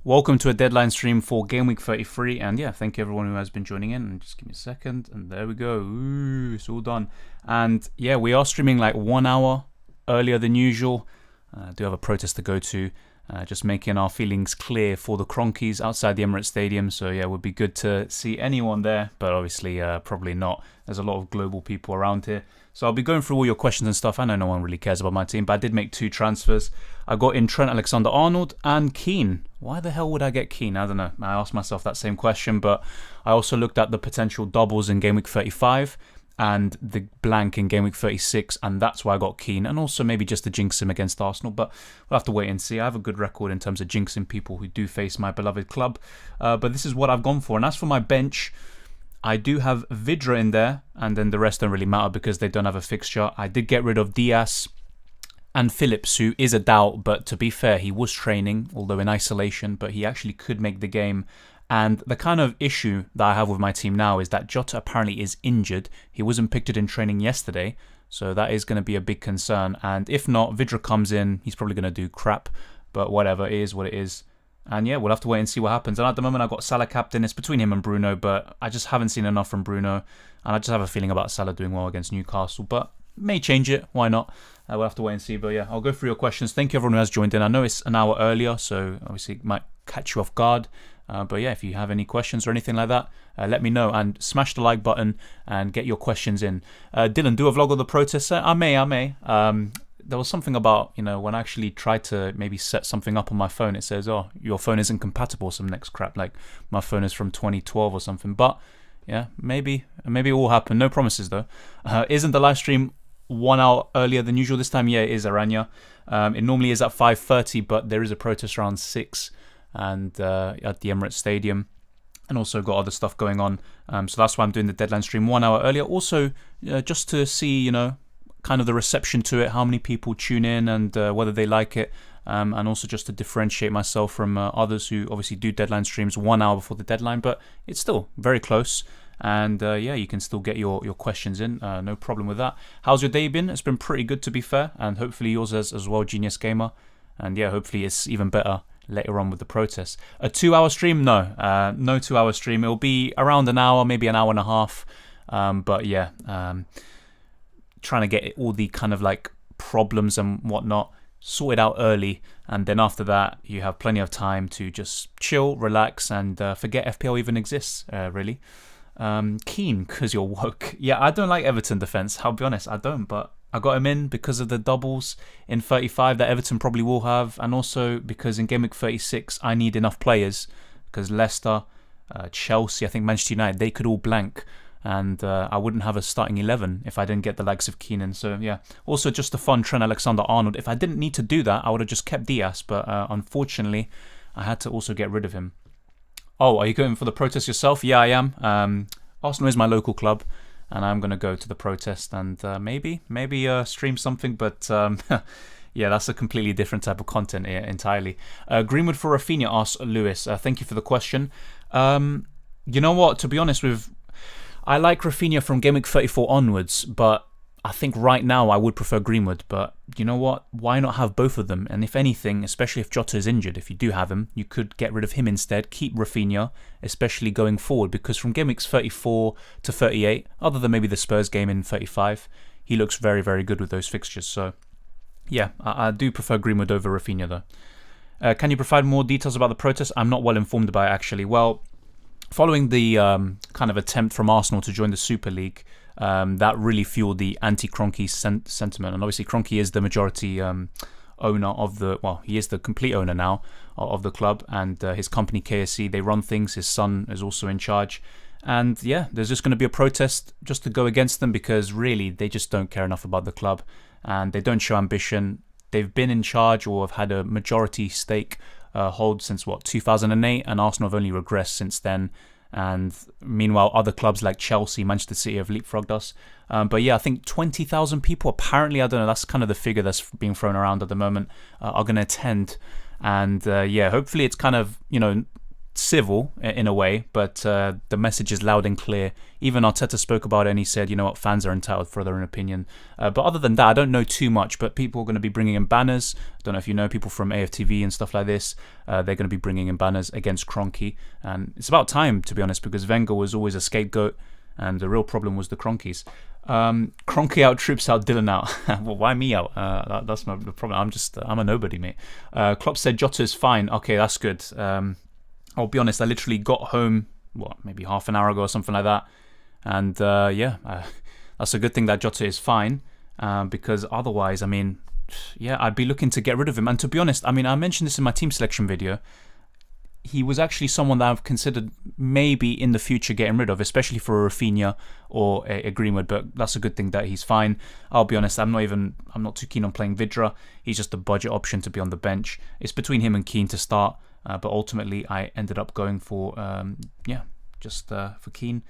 welcome to a deadline stream for Gameweek 33, and yeah, thank you everyone who has been joining in. And just give me a second, and there we go. Ooh, it's all done. And yeah, we are streaming like 1 hour earlier than usual. I do have a protest to go to, just making our feelings clear for the Cronkies outside the Emirates Stadium. So yeah, it would be good to see anyone there, but obviously probably not. There's a lot of global people around here. So I'll be going through all your questions and stuff. I know no one really cares about my team, but I did make 2 transfers. I got in Trent Alexander-Arnold and Keane. Why the hell would I get Keane? I don't know. I asked myself that same question, but I also looked at the potential doubles in Game Week 35 and the blank in Game Week 36, and that's why I got Keane, and also maybe just to jinx him against Arsenal, but we'll have to wait and see. I have a good record in terms of jinxing people who do face my beloved club, but this is what I've gone for. And as for my bench, I do have Vidra in there, and then the rest don't really matter because they don't have a fixture. I did get rid of Diaz and Phillips, who is a doubt, but to be fair, he was training, although in isolation, but he actually could make the game. And the kind of issue that I have with my team now is that Jota apparently is injured. He wasn't picked in training yesterday, so that is going to be a big concern. And if not, Vidra comes in, he's probably going to do crap, but whatever, it is what it is. And yeah, we'll have to wait and see what happens. And at the moment, I've got Salah captain. It's between him and Bruno, but I just haven't seen enough from Bruno. And I just have a feeling about Salah doing well against Newcastle, but may change it. Why not? We'll have to wait and see. But yeah, I'll go through your questions. Thank you everyone who has joined in. I know it's an hour earlier, so obviously it might catch you off guard. But yeah, if you have any questions or anything like that, let me know. And smash the like button and get your questions in. Dylan, do a vlog of the protest. I may. There was something about, when I actually tried to maybe set something up on my phone, it says, oh, your phone isn't compatible, some next crap, like my phone is from 2012 or something. But yeah, maybe it will happen. No promises though. Isn't the live stream 1 hour earlier than usual this time? Yeah, it is, Aranya. It normally is at 5:30, but there is a protest around 6 and at the Emirates Stadium, and also got other stuff going on. So that's why I'm doing the deadline stream 1 hour earlier. Also, just to see, kind of the reception to it, how many people tune in and whether they like it, and also just to differentiate myself from others who obviously do deadline streams 1 hour before the deadline, but it's still very close. And yeah, you can still get your questions in, no problem with that. How's your day been? It's been pretty good, to be fair, and hopefully yours as well, Genius Gamer. And yeah, hopefully it's even better later on with the protest. A 2 hour stream? No, no 2 hour stream. It'll be around an hour, maybe an hour and a half. But yeah, trying to get all the kind of like problems and whatnot sorted out early, and then after that you have plenty of time to just chill, relax, and forget FPL even exists, really. Keane, because you're woke. Yeah, I don't like Everton defence, I'll be honest, I don't, but I got him in because of the doubles in 35 that Everton probably will have, and also because in Game Week 36 I need enough players, because Leicester, Chelsea, I think Manchester United, they could all blank, and I wouldn't have a starting 11 if I didn't get the likes of Keenan. So yeah, also just a fun Trent Alexander-Arnold. If I didn't need to do that, I would have just kept Diaz, but unfortunately I had to also get rid of him. Oh, are you going for the protest yourself? Yeah, I am. Arsenal is my local club, and I'm going to go to the protest and maybe stream something, but yeah, that's a completely different type of content entirely. Greenwood for Rafinha, asks Lewis. Thank you for the question. You know what, to be honest I like Rafinha from Game Week 34 onwards, but I think right now I would prefer Greenwood. But you know what? Why not have both of them? And if anything, especially if Jota is injured, if you do have him, you could get rid of him instead. Keep Rafinha, especially going forward, because from Game Weeks 34 to 38, other than maybe the Spurs game in 35, he looks very, very good with those fixtures. So yeah, I do prefer Greenwood over Rafinha though. Can you provide more details about the protest? I'm not well informed about it, actually. Well, following the kind of attempt from Arsenal to join the Super League, that really fueled the anti-Kroenke sentiment. And obviously Kroenke is the majority owner of he is the complete owner now of the club, and his company KSC, they run things. His son is also in charge. And yeah, there's just going to be a protest just to go against them, because really they just don't care enough about the club and they don't show ambition. They've been in charge or have had a majority stake hold since 2008, and Arsenal have only regressed since then. And meanwhile, other clubs like Chelsea, Manchester City have leapfrogged us. But yeah, I think 20,000 people, apparently, I don't know, that's kind of the figure that's being thrown around at the moment, are going to attend. And yeah, hopefully it's kind of, civil in a way, but the message is loud and clear. Even Arteta spoke about it and he said, you know what, fans are entitled for their own opinion. But other than that, I don't know too much, but people are going to be bringing in banners. I don't know if you know people from AFTV and stuff like this. They're going to be bringing in banners against Kroenke. And it's about time, to be honest, because Wenger was always a scapegoat and the real problem was the Kroenkes. Kroenke out, Troops out, Dylan out. Well, why me out? That's not the problem. I'm a nobody, mate. Klopp said Jota is fine. Okay, that's good. I'll be honest, I literally got home, maybe half an hour ago or something like that. And that's a good thing that Jota is fine, because otherwise, I mean, I'd be looking to get rid of him. And to be honest, I mean, I mentioned this in my team selection video. He was actually someone that I've considered maybe in the future getting rid of, especially for a Rafinha or a Greenwood, but that's a good thing that he's fine. I'll be honest, I'm not too keen on playing Vidra. He's just a budget option to be on the bench. It's between him and Keane to start, but ultimately I ended up going for, for Keane.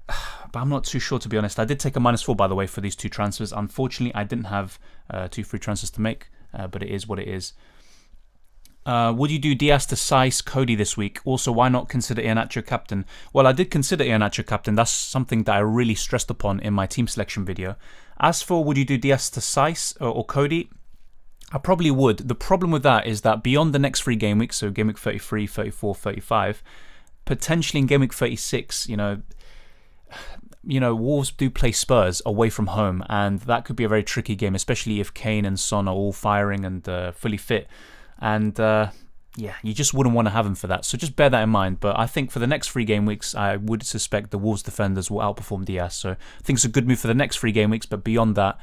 But I'm not too sure, to be honest. I did take a -4, by the way, for these two transfers. Unfortunately, I didn't have 2 free transfers to make, but it is what it is. Would you do Diaz to Saiss, Cody this week? Also, why not consider Iheanacho captain? Well, I did consider Iheanacho captain. That's something that I really stressed upon in my team selection video. As for would you do Diaz to Saiss or Cody? I probably would. The problem with that is that beyond the next 3 game weeks, so game week 33, 34, 35, potentially in game week 36, Wolves do play Spurs away from home, and that could be a very tricky game, especially if Kane and Son are all firing and fully fit. And you just wouldn't want to have him for that. So just bear that in mind. But I think for the next 3 game weeks, I would suspect the Wolves defenders will outperform Diaz. So I think it's a good move for the next 3 game weeks. But beyond that,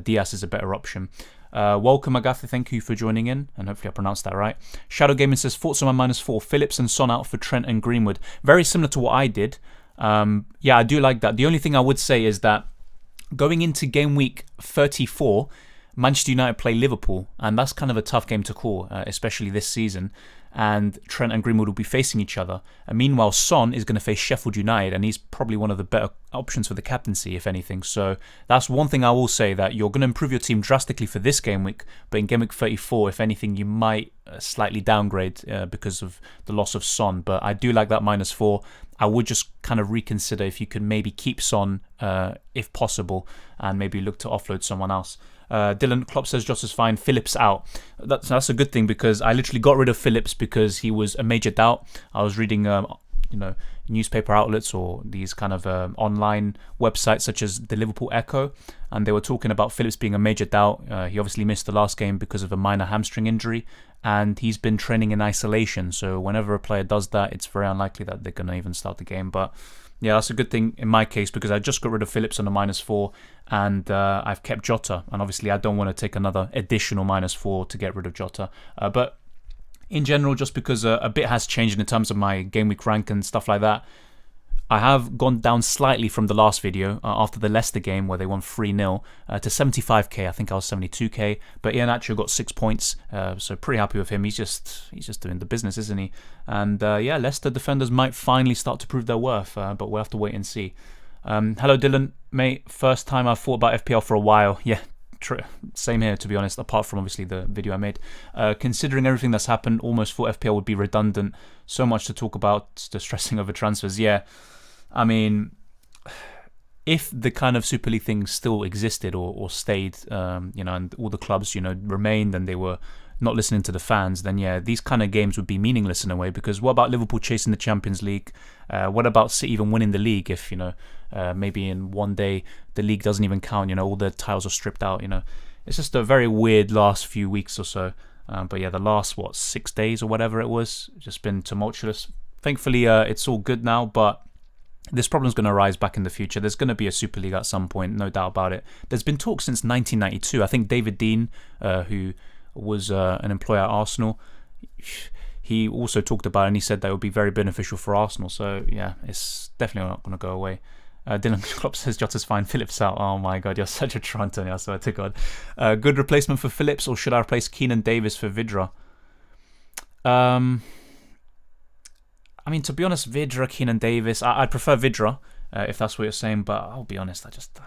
Diaz is a better option. Welcome, Agatha. Thank you for joining in. And hopefully I pronounced that right. Shadow Gaming says, thoughts on my -4. Phillips and Son out for Trent and Greenwood. Very similar to what I did. I do like that. The only thing I would say is that going into game week 34, Manchester United play Liverpool, and that's kind of a tough game to call, especially this season. And Trent and Greenwood will be facing each other. And meanwhile, Son is going to face Sheffield United, and he's probably one of the better options for the captaincy, if anything. So that's one thing I will say, that you're going to improve your team drastically for this game week, but in game week 34, if anything, you might slightly downgrade because of the loss of Son. But I do like that -4. I would just kind of reconsider if you could maybe keep Son if possible, and maybe look to offload someone else. Dylan Klopp says Jota's fine, Phillips out. That's a good thing, because I literally got rid of Phillips because he was a major doubt. I was reading newspaper outlets or these kind of online websites such as the Liverpool Echo, and they were talking about Phillips being a major doubt. He obviously missed the last game because of a minor hamstring injury, and he's been training in isolation. So whenever a player does that, it's very unlikely that they're going to even start the game. But yeah, that's a good thing in my case, because I just got rid of Phillips on a -4, and I've kept Jota. And obviously, I don't want to take another additional -4 to get rid of Jota. But in general, just because a bit has changed in terms of my game week rank and stuff like that, I have gone down slightly from the last video after the Leicester game where they won 3-0 to 75k. I think I was 72k, but Iheanacho got 6 points, so pretty happy with him. He's just doing the business, isn't he? And Leicester defenders might finally start to prove their worth, but we'll have to wait and see. Hello, Dylan, mate. First time I've thought about FPL for a while. Yeah. Same here, to be honest, apart from obviously the video I made. Considering everything that's happened, almost thought FPL would be redundant. So much to talk about, the stressing over transfers. Yeah, I mean, if the kind of Super League thing still existed or stayed, and all the clubs, remained and they were not listening to the fans, then yeah, these kind of games would be meaningless in a way, because what about Liverpool chasing the Champions League? What about City even winning the league if, maybe in one day the league doesn't even count, all the titles are stripped out, It's just a very weird last few weeks or so. But yeah, the last, 6 days or whatever it was, just been tumultuous. Thankfully, it's all good now, but this problem's going to arise back in the future. There's going to be a Super League at some point, no doubt about it. There's been talk since 1992. I think David Dean, who was an employee at Arsenal, he also talked about it, and he said that it would be very beneficial for Arsenal. So yeah, it's definitely not going to go away. Dylan Klopp says Jota's fine, Phillips out. Oh my god, you're such a Toronto, I swear to god. Good replacement for Phillips, or should I replace Keenan Davis for Vidra? I mean, to be honest, Vidra, Keenan Davis, I'd prefer Vidra, if that's what you're saying, but I'll be honest, I just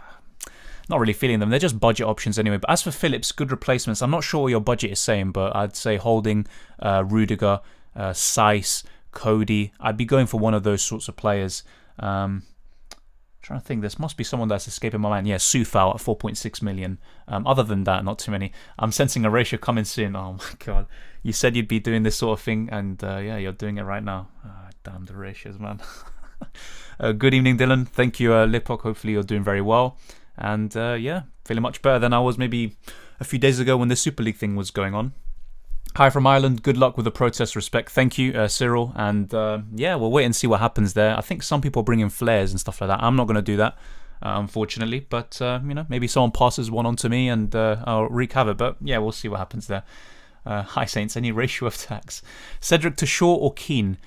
not really feeling them. They're just budget options anyway. But as for Phillips, good replacements. I'm not sure what your budget is saying, but I'd say Holding, Rudiger, Saiss, Cody. I'd be going for one of those sorts of players. Trying to think, there must be someone that's escaping my mind. Yeah, Sufal at 4.6 million. Other than that, not too many. I'm sensing a ratio coming soon. Oh my god. You said you'd be doing this sort of thing, and yeah, you're doing it right now. Damn the ratios, man. Good evening, Dylan. Thank you, Lipok. Hopefully you're doing very well. And yeah, feeling much better than I was maybe a few days ago when the Super League thing was going on. Hi from Ireland. Good luck with the protest. Respect. Thank you, Cyril. And yeah, we'll wait and see what happens there. I think some people are bringing flares and stuff like that. I'm not going to do that, unfortunately. But, you know, maybe someone passes one on to me and I'll wreak havoc. But yeah, we'll see what happens there. Hi, Saints. Any ratio of attacks? Cedric to Shaw or Keane?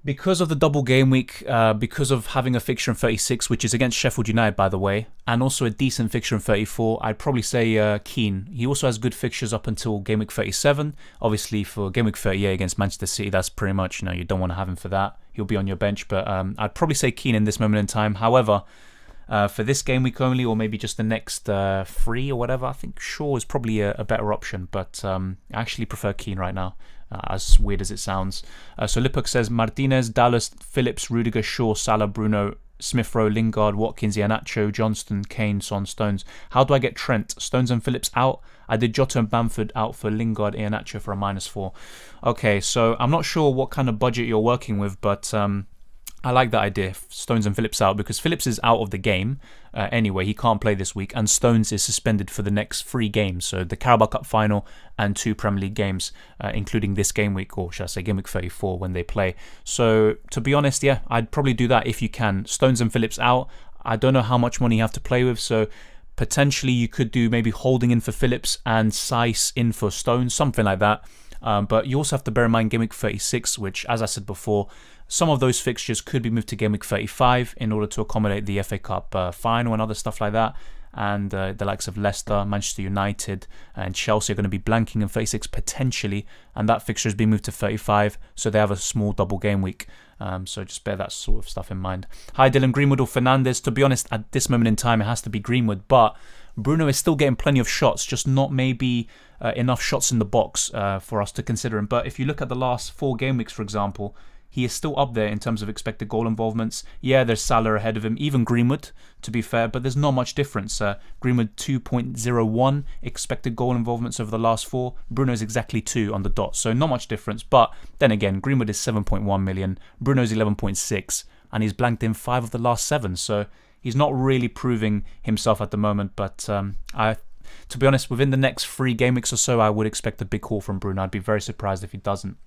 Because of the double game week, because of having a fixture in 36, which is against Sheffield United, by the way, and also a decent fixture in 34, I'd probably say Keane. He also has good fixtures up until game week 37. Obviously, for game week 38 against Manchester City, that's pretty much, you know, you don't want to have him for that. He'll be on your bench, but I'd probably say Keane in this moment in time. However, for this game week only, or maybe just the next 3 or whatever, I think Shaw is probably a better option, but I actually prefer Keane right now. As weird as it sounds. So Lipuk says Martinez, Dallas, Phillips, Rudiger, Shaw, Salah, Bruno, Smith Rowe, Lingard, Watkins, Iheanacho, Johnston, Kane, Son, Stones. How do I get Trent? Stones and Phillips out. I did Jota and Bamford out for Lingard, Iheanacho for a -4. Okay, so I'm not sure what kind of budget you're working with, but I like that idea. Stones and Phillips out, because Phillips is out of the game anyway. He can't play this week, and Stones is suspended for the next 3 games. So the Carabao Cup final and 2 Premier League games, including this game week, or should I say game week 34 when they play. So to be honest, yeah, I'd probably do that if you can. Stones and Phillips out. I don't know how much money you have to play with, so potentially you could do maybe Holding in for Phillips and Saiss in for Stones, something like that. But you also have to bear in mind game week 36, which, as I said before, some of those fixtures could be moved to game week 35 in order to accommodate the FA Cup final and other stuff like that. And the likes of Leicester, Manchester United and Chelsea are going to be blanking in 36 potentially, and that fixture has been moved to 35, so they have a small double game week. So just bear that sort of stuff in mind. Hi Dylan, Greenwood or Fernandes? To be honest, at this moment in time it has to be Greenwood, but Bruno is still getting plenty of shots, just not maybe enough shots in the box for us to consider him. But if you look at the last 4 game weeks, for example, he is still up there in terms of expected goal involvements. Yeah, there's Salah ahead of him, even Greenwood, to be fair, but there's not much difference. Greenwood 2.01 expected goal involvements over the last 4. Bruno is exactly 2 on the dot, so not much difference. But then again, Greenwood is 7.1 million, Bruno's 11.6, and he's blanked in 5 of the last 7. So he's not really proving himself at the moment. But to be honest, within the next 3 game weeks or so, I would expect a big haul from Bruno. I'd be very surprised if he doesn't.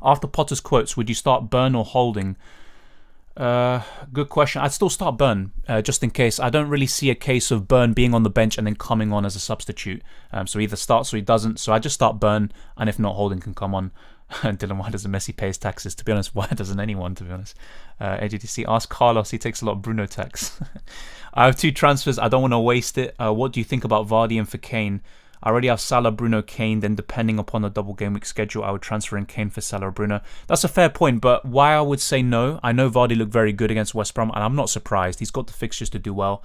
After Potter's quotes, would you start Burn or Holding? Good question. I'd still start Burn, just in case. I don't really see a case of Burn being on the bench and then coming on as a substitute. So either starts or he doesn't. So I just start Burn, and if not, Holding can come on. Dylan, why doesn't Messi pay his taxes? To be honest, why doesn't anyone, to be honest? AGTC, ask Carlos. He takes a lot of Bruno tax. I have 2 transfers. I don't want to waste it. What do you think about Vardy and for Kane? I already have Salah, Bruno, Kane. Then depending upon the double game week schedule, I would transfer in Kane for Salah or Bruno. That's a fair point, but why I would say no, I know Vardy looked very good against West Brom, and I'm not surprised. He's got the fixtures to do well.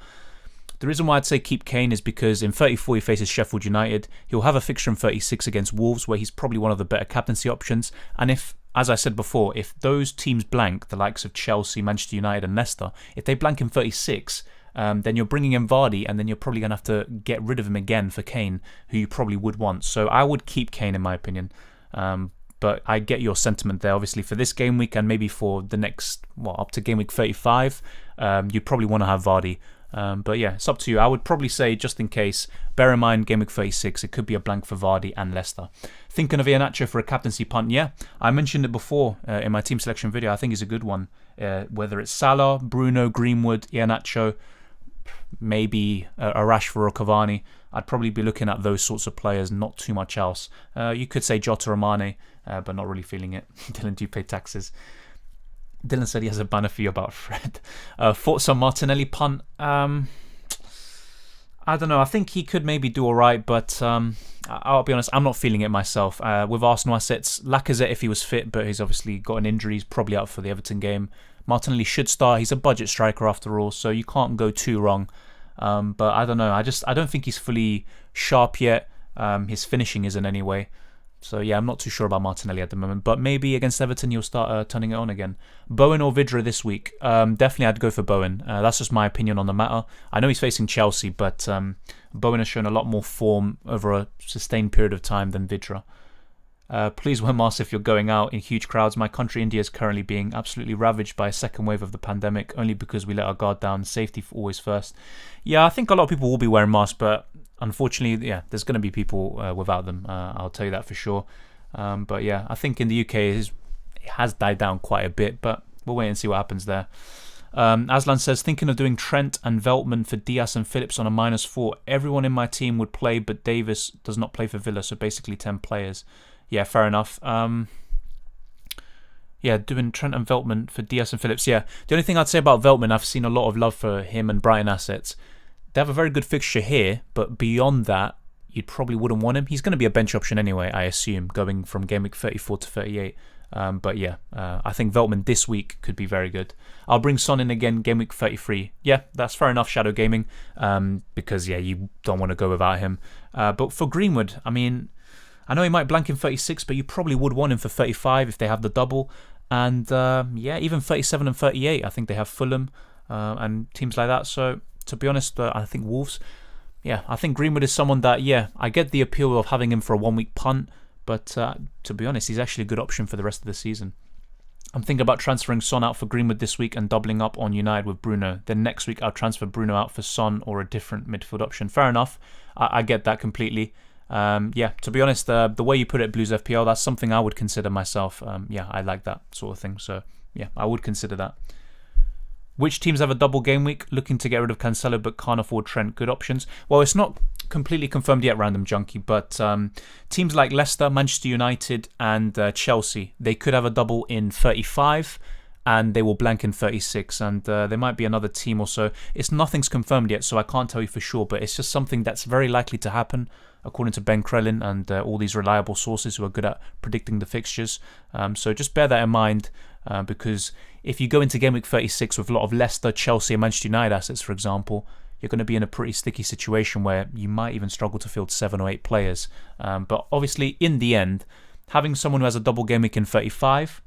The reason why I'd say keep Kane is because in 34 he faces Sheffield United. He'll have a fixture in 36 against Wolves, where he's probably one of the better captaincy options. And if, as I said before, if those teams blank, the likes of Chelsea, Manchester United and Leicester, if they blank in 36, then you're bringing in Vardy, and then you're probably going to have to get rid of him again for Kane, who you probably would want. So I would keep Kane in my opinion. But I get your sentiment there. Obviously for this game week and maybe for the next, up to game week 35, you'd probably want to have Vardy. But yeah, it's up to you. I would probably say, just in case, bear in mind game week 36, it could be a blank for Vardy and Leicester. Thinking of Iheanacho for a captaincy punt? Yeah, I mentioned it before in my team selection video. I think it's a good one. Whether it's Salah, Bruno, Greenwood, Iheanacho, maybe a Rashford or a Cavani, I'd probably be looking at those sorts of players, not too much else. You could say Jota or Mane, but not really feeling it. Dylan, do you pay taxes? Dylan said he has a banner for you about Fred. Thoughts on Martinelli punt? I don't know. I think he could maybe do all right, but I'll be honest, I'm not feeling it myself. With Arsenal assets, Lacazette, if he was fit, but he's obviously got an injury, he's probably out for the Everton game. Martinelli should start. He's a budget striker after all, so you can't go too wrong. But I don't know. I don't think he's fully sharp yet. His finishing isn't anyway. So yeah, I'm not too sure about Martinelli at the moment, but maybe against Everton he'll start turning it on again. Bowen or Vidra this week? Definitely I'd go for Bowen. That's just my opinion on the matter. I know he's facing Chelsea, but Bowen has shown a lot more form over a sustained period of time than Vidra. Please wear masks if you're going out in huge crowds. My country, India, is currently being absolutely ravaged by a second wave of the pandemic, only because we let our guard down. Safety for always first. Yeah, I think a lot of people will be wearing masks, but unfortunately, yeah, there's going to be people without them. I'll tell you that for sure. But yeah, I think in the UK it has died down quite a bit, but we'll wait and see what happens there. Aslan says, thinking of doing Trent and Veltman for Diaz and Phillips on a -4. Everyone in my team would play, but Davis does not play for Villa, so basically 10 players. Yeah, fair enough. Yeah, doing Trent and Veltman for Diaz and Phillips. Yeah, the only thing I'd say about Veltman, I've seen a lot of love for him and Brighton assets. They have a very good fixture here, but beyond that, you probably wouldn't want him. He's going to be a bench option anyway, I assume, going from Gameweek 34 to 38. But yeah, I think Veltman this week could be very good. I'll bring Son in again, Gameweek 33. Yeah, that's fair enough, Shadow Gaming, because yeah, you don't want to go without him. But for Greenwood, I mean, I know he might blank in 36, but you probably would want him for 35 if they have the double. And yeah, even 37 and 38, I think they have Fulham and teams like that. So to be honest, I think Wolves. Yeah, I think Greenwood is someone that, yeah, I get the appeal of having him for a 1 week punt, but to be honest, he's actually a good option for the rest of the season. I'm thinking about transferring Son out for Greenwood this week and doubling up on United with Bruno. Then next week I'll transfer Bruno out for Son or a different midfield option. Fair enough. I get that completely. Yeah, to be honest, the way you put it, Blues FPL, that's something I would consider myself. Yeah, I like that sort of thing. So yeah, I would consider that. Which teams have a double game week? Looking to get rid of Cancelo but can't afford Trent. Good options. Well, it's not completely confirmed yet, Random Junkie, but teams like Leicester, Manchester United and Chelsea, they could have a double in 35 and they will blank in 36, and there might be another team or so. Nothing's confirmed yet, so I can't tell you for sure, but it's just something that's very likely to happen according to Ben Krellin and all these reliable sources who are good at predicting the fixtures. So just bear that in mind, because if you go into Game Week 36 with a lot of Leicester, Chelsea and Manchester United assets, for example, you're going to be in a pretty sticky situation where you might even struggle to field 7 or 8 players. But obviously, in the end, having someone who has a double game week in 35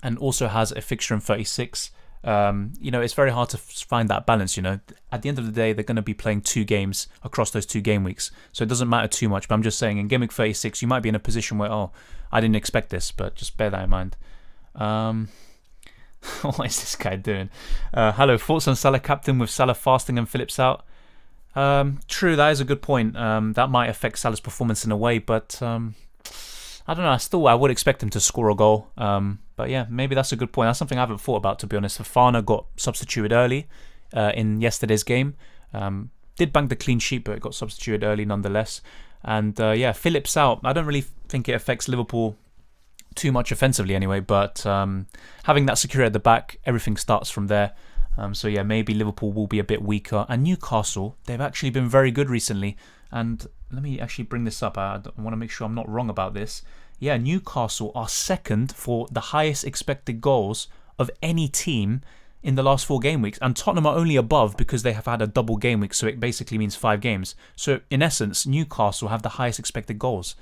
and also has a fixture in 36, it's very hard to find that balance. At the end of the day, they're going to be playing 2 games across those 2 game weeks, so it doesn't matter too much. But I'm just saying, in Game Week 36, you might be in a position where, I didn't expect this, but just bear that in mind. What is this guy doing? Hello, thoughts on Salah captain with Salah fasting and Phillips out? True, that is a good point. That might affect Salah's performance in a way, but I don't know. I would expect him to score a goal. But yeah, maybe that's a good point. That's something I haven't thought about, to be honest. Fafana got substituted early in yesterday's game. Did bang the clean sheet, but got substituted early nonetheless. And yeah, Phillips out. I don't really think it affects Liverpool too much offensively anyway, but having that security at the back, everything starts from there. So yeah, maybe Liverpool will be a bit weaker. And Newcastle, they've actually been very good recently. And let me actually bring this up. I want to make sure I'm not wrong about this. Yeah, Newcastle are second for the highest expected goals of any team in the last 4 game weeks. And Tottenham are only above because they have had a double game week, so it basically means 5 games. So in essence, Newcastle have the highest expected goals.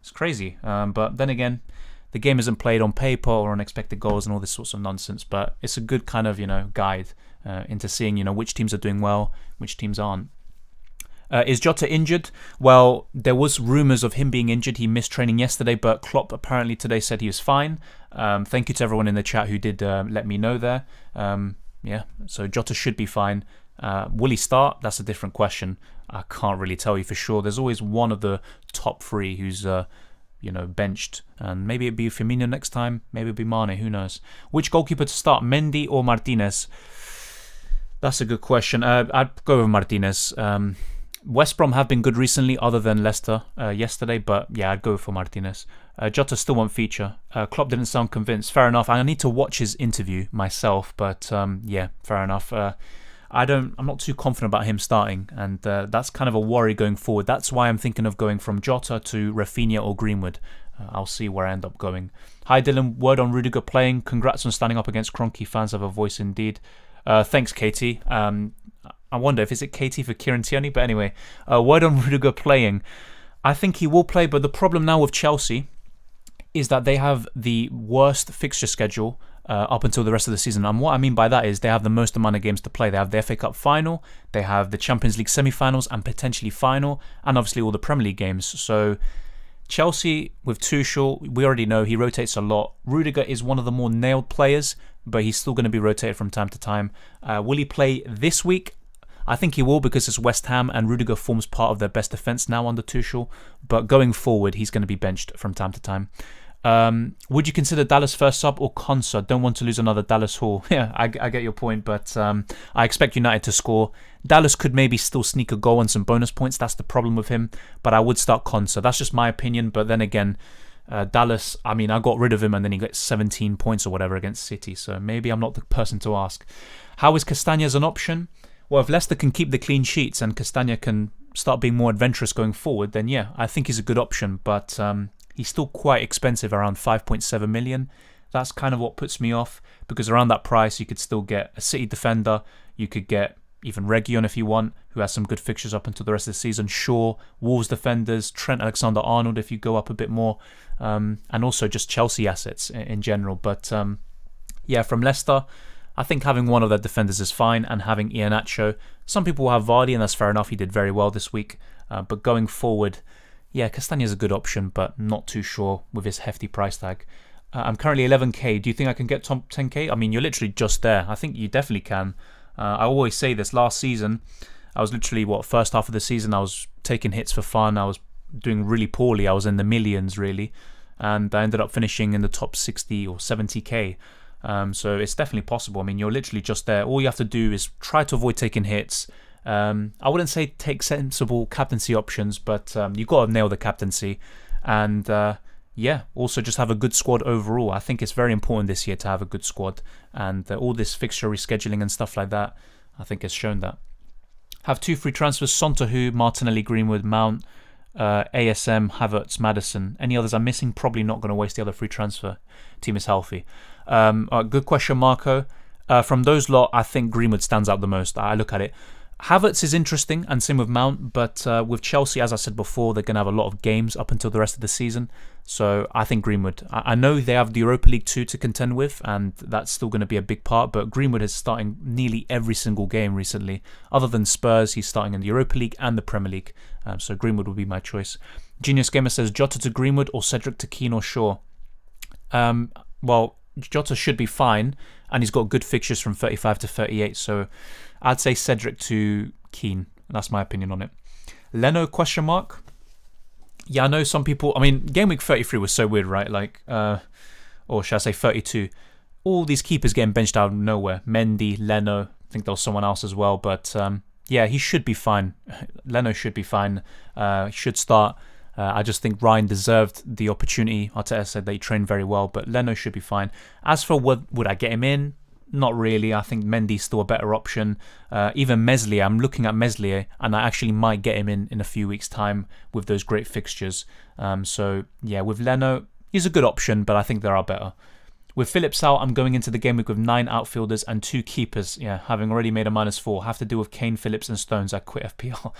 It's crazy. But then again, the game isn't played on paper or on expected goals and all this sorts of nonsense, but it's a good kind of, guide into seeing, which teams are doing well, which teams aren't. Is Jota injured? Well, there was rumours of him being injured. He missed training yesterday, but Klopp apparently today said he was fine. Thank you to everyone in the chat who did let me know there. Yeah, so Jota should be fine. Will he start? That's a different question. I can't really tell you for sure. There's always one of the top 3 who's benched, and maybe it'd be Firmino next time, maybe it'd be Mane, who knows. Which goalkeeper to start, Mendy or Martinez? That's a good question. I'd go with Martinez. West Brom have been good recently, other than Leicester yesterday, but yeah, I'd go for Martinez. Jota still won't feature. Klopp didn't sound convinced. Fair enough. I need to watch his interview myself, but yeah, fair enough. I'm not too confident about him starting, and that's kind of a worry going forward. That's why I'm thinking of going from Jota to Rafinha or Greenwood. I'll see where I end up going. Hi Dylan, word on Rudiger playing. Congrats on standing up against Kroenke. Fans have a voice indeed. Thanks, Katie. I wonder if is it Katie for Kieran Tierney, but anyway, word on Rudiger playing. I think he will play, but the problem now with Chelsea is that they have the worst fixture schedule up until the rest of the season. And what I mean by that is they have the most amount of games to play. They have the FA Cup final, they have the Champions League semi-finals and potentially final, and obviously all the Premier League games. So Chelsea with Tuchel, we already know he rotates a lot. Rudiger is one of the more nailed players, but he's still going to be rotated from time to time. Will he play this week? I think he will, because it's West Ham and Rudiger forms part of their best defence now under Tuchel. But going forward, he's going to be benched from time to time. Would you consider Dallas first sub or Konsa? Don't want to lose another Dallas haul. Yeah, I get your point, but I expect United to score. Dallas could maybe still sneak a goal and some bonus points. That's the problem with him. But I would start Konsa. That's just my opinion. But then again, Dallas, I mean, I got rid of him and then he got 17 points or whatever against City. So maybe I'm not the person to ask. How is Castagna as an option? Well, if Leicester can keep the clean sheets and Castagna can start being more adventurous going forward, then yeah, I think he's a good option. But he's still quite expensive, around 5.7 million. That's kind of what puts me off, because around that price, you could still get a City defender. You could get even Reguilon if you want, who has some good fixtures up until the rest of the season. Shaw, Wolves defenders, Trent Alexander-Arnold if you go up a bit more, and also just Chelsea assets in general. But yeah, from Leicester, I think having one of their defenders is fine, and having Iheanacho. Some people will have Vardy, and that's fair enough. He did very well this week. But going forward, yeah, Castagna is a good option, but not too sure with his hefty price tag. I'm currently 11k. Do you think I can get top 10k? I mean, you're literally just there. I think you definitely can. I always say this. Last season, I was literally, first half of the season, I was taking hits for fun. I was doing really poorly. I was in the millions, really. And I ended up finishing in the top 60 or 70k. So it's definitely possible. I mean, you're literally just there. All you have to do is try to avoid taking hits. I wouldn't say take sensible captaincy options, but you've got to nail the captaincy. And yeah, also just have a good squad overall. I think it's very important this year to have a good squad. And all this fixture rescheduling and stuff like that, I think has shown that. Have 2 free transfers: Sontahu, Martinelli, Greenwood, Mount, ASM, Havertz, Maddison. Any others I'm missing? Probably not going to waste the other free transfer. Team is healthy. Good question, Marco. From those lot, I think Greenwood stands out the most. I look at it. Havertz is interesting, and same with Mount, but with Chelsea, as I said before, they're going to have a lot of games up until the rest of the season. So I think Greenwood. I know they have the Europa League 2 to contend with, and that's still going to be a big part, but Greenwood is starting nearly every single game recently. Other than Spurs, he's starting in the Europa League and the Premier League. So Greenwood would be my choice. Genius Gamer says Jota to Greenwood or Cedric to Keane or Shaw. Well, Jota should be fine, and he's got good fixtures from 35 to 38, so I'd say Cedric to Keane. That's my opinion on it. Leno, question mark? Yeah, I know some people... I mean, Game Week 33 was so weird, right? Like, or should I say 32? All these keepers getting benched out of nowhere. Mendy, Leno, I think there was someone else as well, but yeah, he should be fine. Leno should be fine. He should start. I just think Ryan deserved the opportunity. Arteta said that he trained very well, but Leno should be fine. As for would I get him in? Not really. I think Mendy's still a better option. Even Meslier, I'm looking at Meslier, and I actually might get him in a few weeks' time with those great fixtures. So yeah, with Leno, he's a good option, but I think there are better. With Phillips out, I'm going into the game week with 9 outfielders and 2 keepers. Yeah, having already made a -4. Have to deal with Kane, Phillips, and Stones. I quit FPL.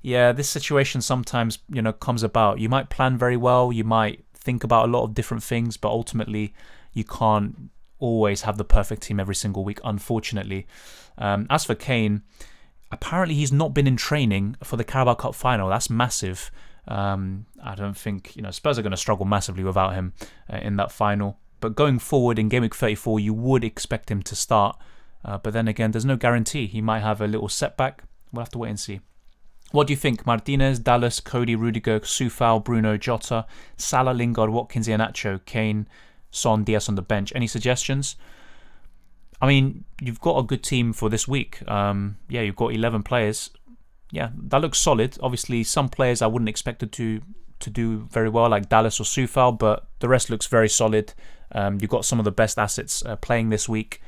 Yeah, this situation sometimes, comes about. You might plan very well, you might think about a lot of different things, but ultimately you can't always have the perfect team every single week, unfortunately. As for Kane, apparently he's not been in training for the Carabao Cup final. That's massive. I don't think, Spurs are going to struggle massively without him in that final. But going forward in Game Week 34, you would expect him to start. But then again, there's no guarantee. He might have a little setback. We'll have to wait and see. What do you think? Martinez, Dallas, Cody, Rudiger, Soufal, Bruno, Jota, Salah, Lingard, Watkins, Iheanacho, Kane, Son, Diaz on the bench. Any suggestions? I mean, you've got a good team for this week. Yeah, you've got 11 players. Yeah, that looks solid. Obviously, some players I wouldn't expect to do very well, like Dallas or Soufal, but the rest looks very solid. You've got some of the best assets playing this week.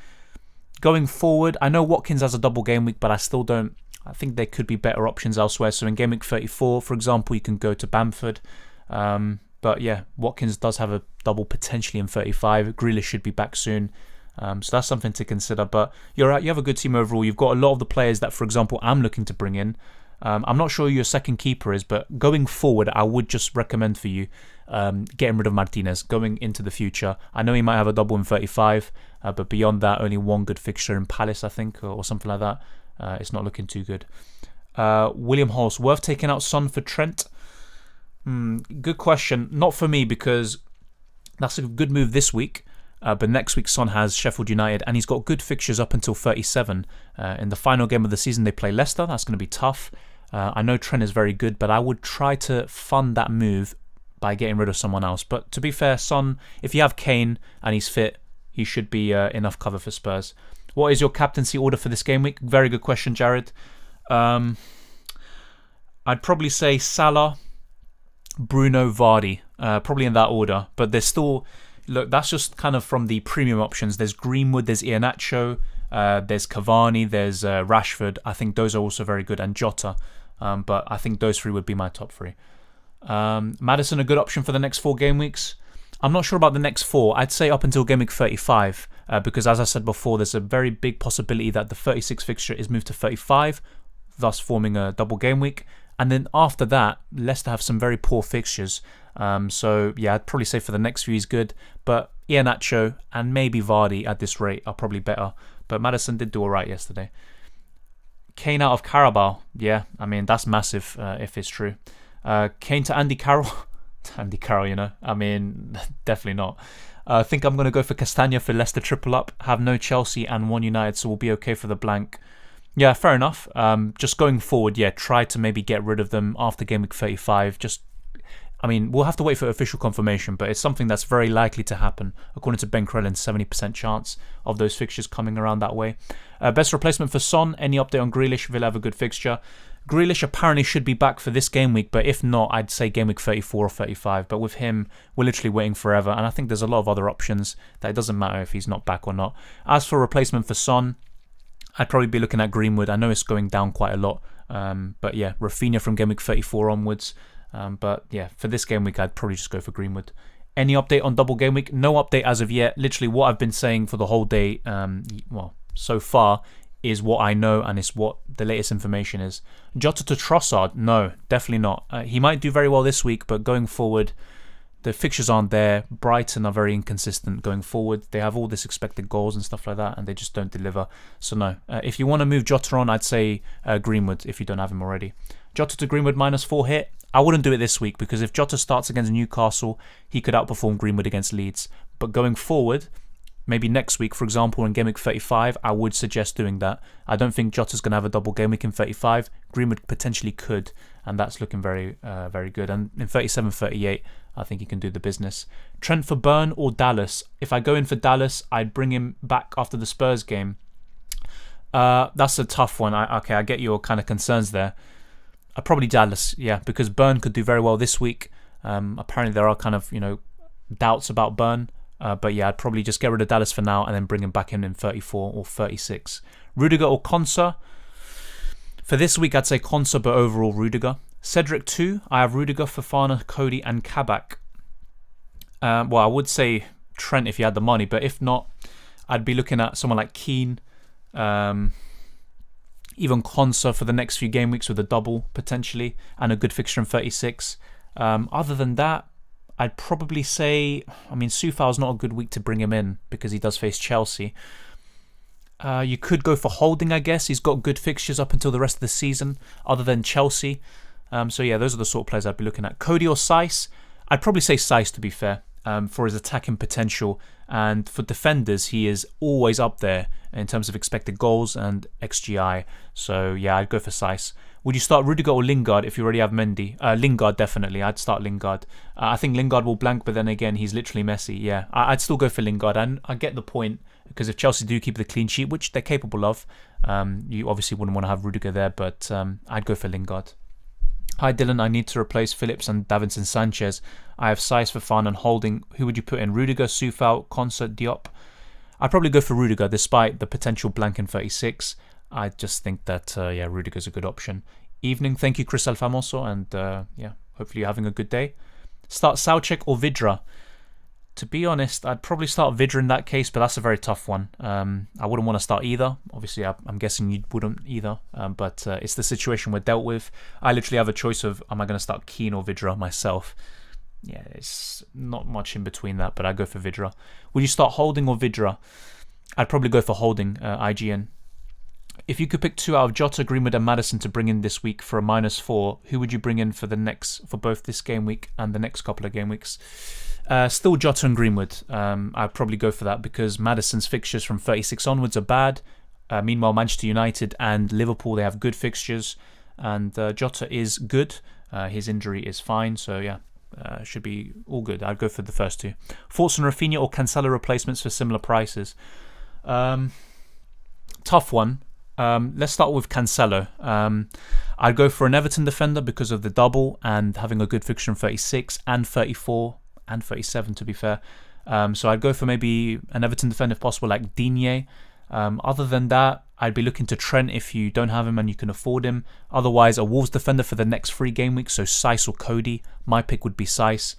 Going forward, I know Watkins has a double game week, but I think there could be better options elsewhere. So in Game Week 34, for example, you can go to Bamford. But yeah, Watkins does have a double potentially in 35. Grealish should be back soon. So that's something to consider. But you're right, you have a good team overall. You've got a lot of the players that, for example, I'm looking to bring in. I'm not sure who your second keeper is, but going forward, I would just recommend for you getting rid of Martinez going into the future. I know he might have a double in 35, but beyond that, only one good fixture in Palace, I think, or something like that. It's not looking too good. William Hulse, worth taking out Son for Trent? Good question. Not for me, because that's a good move this week. But next week Son has Sheffield United, and he's got good fixtures up until 37. In the final game of the season they play Leicester. That's going to be tough. I know Trent is very good, but I would try to fund that move by getting rid of someone else. But to be fair, Son, if you have Kane and he's fit, he should be enough cover for Spurs. What is your captaincy order for this game week? Very good question, Jared. I'd probably say Salah, Bruno, Vardy, probably in that order. But there's still... Look, that's just kind of from the premium options. There's Greenwood, there's Iheanacho, there's Cavani, there's Rashford. I think those are also very good, and Jota. But I think those three would be my top three. Maddison, a good option for the next 4 game weeks. I'm not sure about the next 4. I'd say up until game week 35, because as I said before, there's a very big possibility that the 36 fixture is moved to 35, thus forming a double game week. And then after that, Leicester have some very poor fixtures. So yeah, I'd probably say for the next few he's good, but Iheanacho and maybe Vardy at this rate are probably better. But Maddison did do alright yesterday. Kane out of Carabao, yeah, I mean that's massive if it's true. Kane to Andy Carroll, Andy Carroll, you know, I mean definitely not. I think I'm going to go for Castagna for Leicester triple up. Have no Chelsea and 1 United, so we'll be okay for the blank. Yeah, fair enough. Just going forward, yeah, try to maybe get rid of them after game week 35. I mean, we'll have to wait for official confirmation, but it's something that's very likely to happen. According to Ben Crellin, 70% chance of those fixtures coming around that way. Best replacement for Son, any update on Grealish? Villa have a good fixture. Grealish apparently should be back for this game week, but if not, I'd say game week 34 or 35. But with him, we're literally waiting forever, and I think there's a lot of other options that it doesn't matter if he's not back or not. As for replacement for Son, I'd probably be looking at Greenwood. I know it's going down quite a lot, but yeah, Rafinha from game week 34 onwards. But yeah, for this game week, I'd probably just go for Greenwood. Any update on double game week? No update as of yet. Literally what I've been saying for the whole day, well, so far, is what I know, and it's what the latest information is. Jota to Trossard? No, definitely not. He might do very well this week, but going forward, the fixtures aren't there. Brighton are very inconsistent going forward. They have all this expected goals and stuff like that, and they just don't deliver. So no. If you want to move Jota on, I'd say Greenwood if you don't have him already. Jota to Greenwood -4 hit. I wouldn't do it this week, because if Jota starts against Newcastle, he could outperform Greenwood against Leeds. But going forward, maybe next week, for example, in game week 35, I would suggest doing that. I don't think Jota's going to have a double game week in 35. Greenwood potentially could, and that's looking very, very good. And in 37, 38, I think he can do the business. Trent for Burn or Dallas? If I go in for Dallas, I'd bring him back after the Spurs game. That's a tough one. I get your kind of concerns there. Probably Dallas, yeah, because Burn could do very well this week. Apparently there are kind of, doubts about Burn. But yeah, I'd probably just get rid of Dallas for now and then bring him back in 34 or 36. Rudiger or Konsa? For this week, I'd say Konsa, but overall Rudiger. Cedric 2, I have Rudiger, Fofana, Cody and Kabak. Well, I would say Trent if you had the money, but if not, I'd be looking at someone like Keane, even Konsa for the next few game weeks with a double potentially and a good fixture in 36. Other than that, I'd probably say, Soufal's not a good week to bring him in because he does face Chelsea. You could go for Holding, I guess. He's got good fixtures up until the rest of the season, other than Chelsea. So yeah, those are the sort of players I'd be looking at. Cody or Saiss? I'd probably say Saiss, to be fair, for his attacking potential. And for defenders, he is always up there in terms of expected goals and XGI. So yeah, I'd go for Saiss. Would you start Rudiger or Lingard if you already have Mendy? Lingard, definitely. I'd start Lingard. I think Lingard will blank, but then again, he's literally Messi. Yeah, I'd still go for Lingard. And I get the point, because if Chelsea do keep the clean sheet, which they're capable of, you obviously wouldn't want to have Rudiger there, but I'd go for Lingard. Hi Dylan, I need to replace Phillips and Davinson Sanchez. I have Saiss, Fofana and Holding. Who would you put in? Rudiger, Soufal, Konsa, Diop? I'd probably go for Rudiger, despite the potential blank in 36. I just think that, Rudiger's a good option. Evening, thank you Chris Alfamoso, and hopefully you're having a good day. Start Soucek or Vidra? To be honest, I'd probably start Vidra in that case, but that's a very tough one. I wouldn't want to start either. Obviously, I'm guessing you wouldn't either, but it's the situation we're dealt with. I literally have a choice of, am I going to start Keane or Vidra myself? Yeah, it's not much in between that, but I go for Vidra. Would you start Holding or Vidra? I'd probably go for Holding, IGN. If you could pick 2 out of Jota, Greenwood and Maddison to bring in this week for a -4, who would you bring in for both this game week and the next couple of game weeks? Still Jota and Greenwood. I'd probably go for that because Maddison's fixtures from 36 onwards are bad. Meanwhile, Manchester United and Liverpool, they have good fixtures, and Jota is good. His injury is fine, so yeah, should be all good. I'd go for the first 2. Thoughts on Rafinha or Cancelo replacements for similar prices? Tough one. Let's start with Cancelo. I'd go for an Everton defender because of the double and having a good fixture in 36 and 34 and 37 to be fair. So I'd go for maybe an Everton defender if possible, like Digne. Other than that, I'd be looking to Trent if you don't have him and you can afford him. Otherwise, a Wolves defender for the next 3 game weeks, so Saiss or Cody. My pick would be Saiss.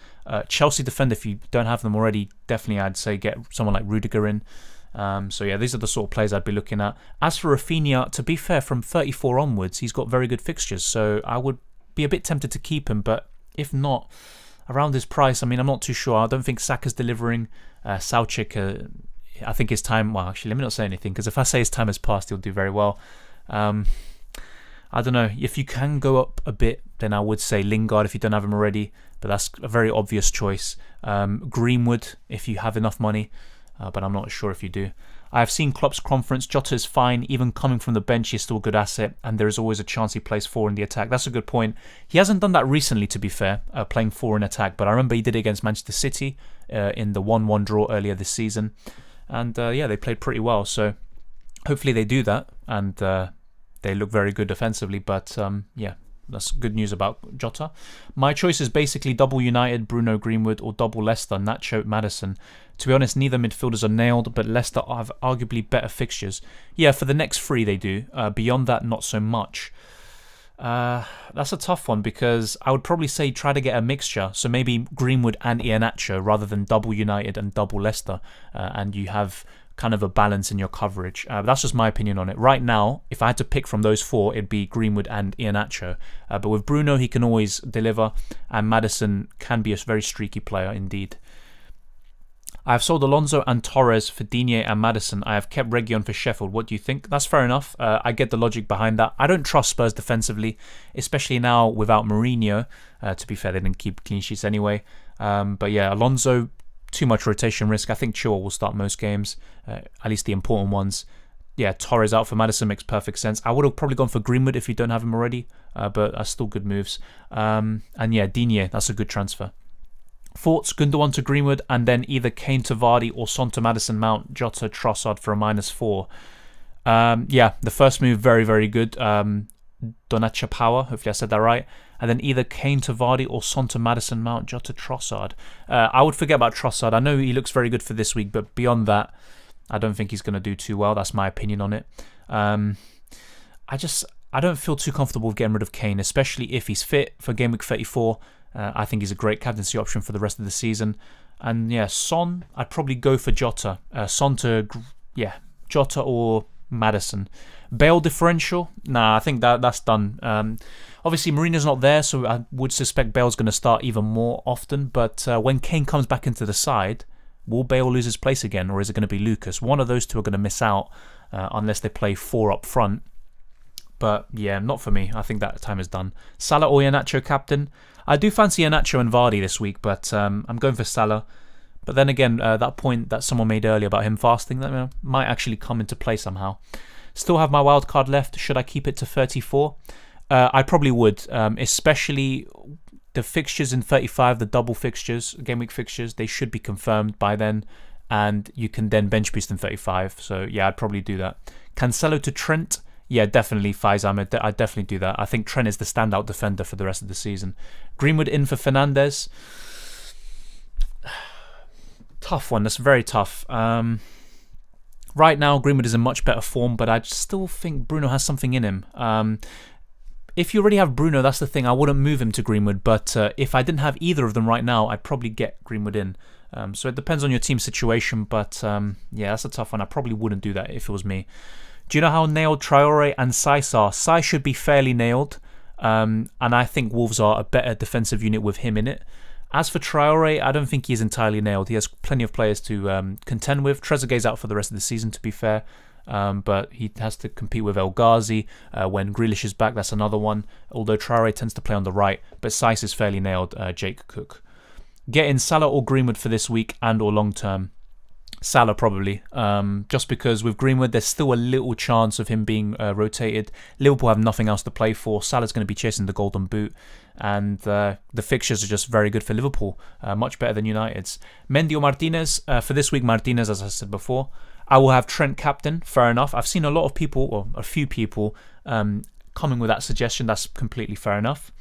Chelsea defender, if you don't have them already, definitely I'd say get someone like Rudiger in. So yeah, these are the sort of players I'd be looking at. As for Rafinha, to be fair, from 34 onwards, he's got very good fixtures, so I would be a bit tempted to keep him, but if not, around his price, I mean, I'm not too sure. I don't think Saka's delivering. Soucek, I think his time... Well, actually, let me not say anything, because if I say his time has passed, he'll do very well. I don't know. If you can go up a bit, then I would say Lingard if you don't have him already, but that's a very obvious choice. Greenwood, if you have enough money, but I'm not sure if you do. I have seen Klopp's conference. Jota is fine. Even coming from the bench, he's still a good asset, and there is always a chance he plays 4 in the attack. That's a good point. He hasn't done that recently, to be fair, playing 4 in attack, but I remember he did it against Manchester City in the 1-1 draw earlier this season. And yeah, they played pretty well, so hopefully they do that, and they look very good defensively, but yeah, that's good news about Jota. My choice is basically double United, Bruno, Greenwood, or double Leicester, Nacho, Maddison. To be honest, neither midfielders are nailed, but Leicester have arguably better fixtures. Yeah, for the next 3 they do. Beyond that, not so much. That's a tough one because I would probably say try to get a mixture. So maybe Greenwood and Iheanacho rather than double United and double Leicester. And you have kind of a balance in your coverage. That's just my opinion on it. Right now, if I had to pick from those 4, it'd be Greenwood and Iheanacho. But with Bruno, he can always deliver. And Maddison can be a very streaky player indeed. I have sold Alonso and Torres for Digne and Maddison. I have kept Reguilon for Sheffield. What do you think? That's fair enough. I get the logic behind that. I don't trust Spurs defensively, especially now without Mourinho. To be fair, they didn't keep clean sheets anyway. But yeah, Alonso, too much rotation risk. I think Chilwell will start most games, at least the important ones. Yeah, Torres out for Maddison makes perfect sense. I would have probably gone for Greenwood if you don't have him already, but that's still good moves. And yeah, Digne, that's a good transfer. Thoughts, Gundogan to Greenwood, and then either Kane to Vardy or Son to Maddison, Mount, Jota, Trossard for a -4. Yeah, the first move, very, very good. Donacha Power, hopefully I said that right. And then either Kane to Vardy or Son to Maddison, Mount, Jota, Trossard. I would forget about Trossard. I know he looks very good for this week, but beyond that, I don't think he's going to do too well. That's my opinion on it. I don't feel too comfortable with getting rid of Kane, especially if he's fit for Game Week 34. I think he's a great captaincy option for the rest of the season. And yeah, Son, I'd probably go for Jota. Jota or Maddison. Bale differential? Nah, I think that's done. Obviously, Mourinho's not there, so I would suspect Bale's going to start even more often. But when Kane comes back into the side, will Bale lose his place again, or is it going to be Lucas? One of those two are going to miss out unless they play 4 up front. But yeah, not for me. I think that time is done. Salah or Iheanacho captain? I do fancy Iheanacho and Vardy this week, but I'm going for Salah. But then again, that point that someone made earlier about him fasting, that might actually come into play somehow. Still have my wild card left. Should I keep it to 34? I probably would, especially the fixtures in 35, the double fixtures, game week fixtures, they should be confirmed by then, and you can then bench boost in 35. So yeah, I'd probably do that. Cancelo to Trent? Yeah, definitely Faisal. I'd definitely do that. I think Trent is the standout defender for the rest of the season. Greenwood in for Fernandes. Tough one. That's very tough. Right now, Greenwood is in much better form, but I still think Bruno has something in him. If you already have Bruno, that's the thing. I wouldn't move him to Greenwood, but if I didn't have either of them right now, I'd probably get Greenwood in. So it depends on your team situation, but yeah, that's a tough one. I probably wouldn't do that if it was me. Do you know how nailed Traore and Saiss are? Saiss should be fairly nailed, and I think Wolves are a better defensive unit with him in it. As for Traore, I don't think he's entirely nailed. He has plenty of players to contend with. Trezeguet's out for the rest of the season, to be fair, but he has to compete with El Ghazi. When Grealish is back, that's another one, although Traore tends to play on the right, but Saiss is fairly nailed, Jake Cook. Get in Salah or Greenwood for this week and or long term. Salah probably, just because with Greenwood there's still a little chance of him being rotated. Liverpool have nothing else to play for. Salah's going to be chasing the golden boot, and the fixtures are just very good for Liverpool, much better than United's. Mendy or Martinez? For this week, Martinez, as I said before. I will have Trent captain, fair enough. I've seen a lot of people, or a few people, coming with that suggestion. That's completely fair enough.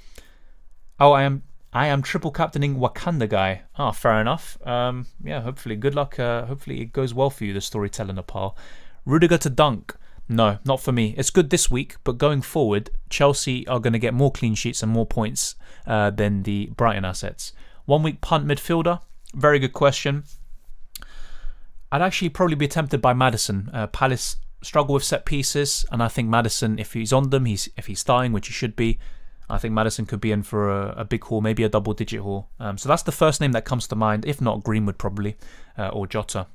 Oh, I am triple captaining Wakanda guy. Fair enough. Yeah, hopefully, good luck. Hopefully it goes well for you, the storyteller Nepal. Rudiger to dunk. No, not for me. It's good this week, but going forward, Chelsea are going to get more clean sheets and more points than the Brighton assets. 1 week punt midfielder. Very good question. I'd actually probably be tempted by Maddison. Palace struggle with set pieces, and I think Maddison, if he's on them, if he's starting, which he should be, I think Maddison could be in for a big haul, maybe a double-digit haul. So that's the first name that comes to mind, if not Greenwood probably, or Jota.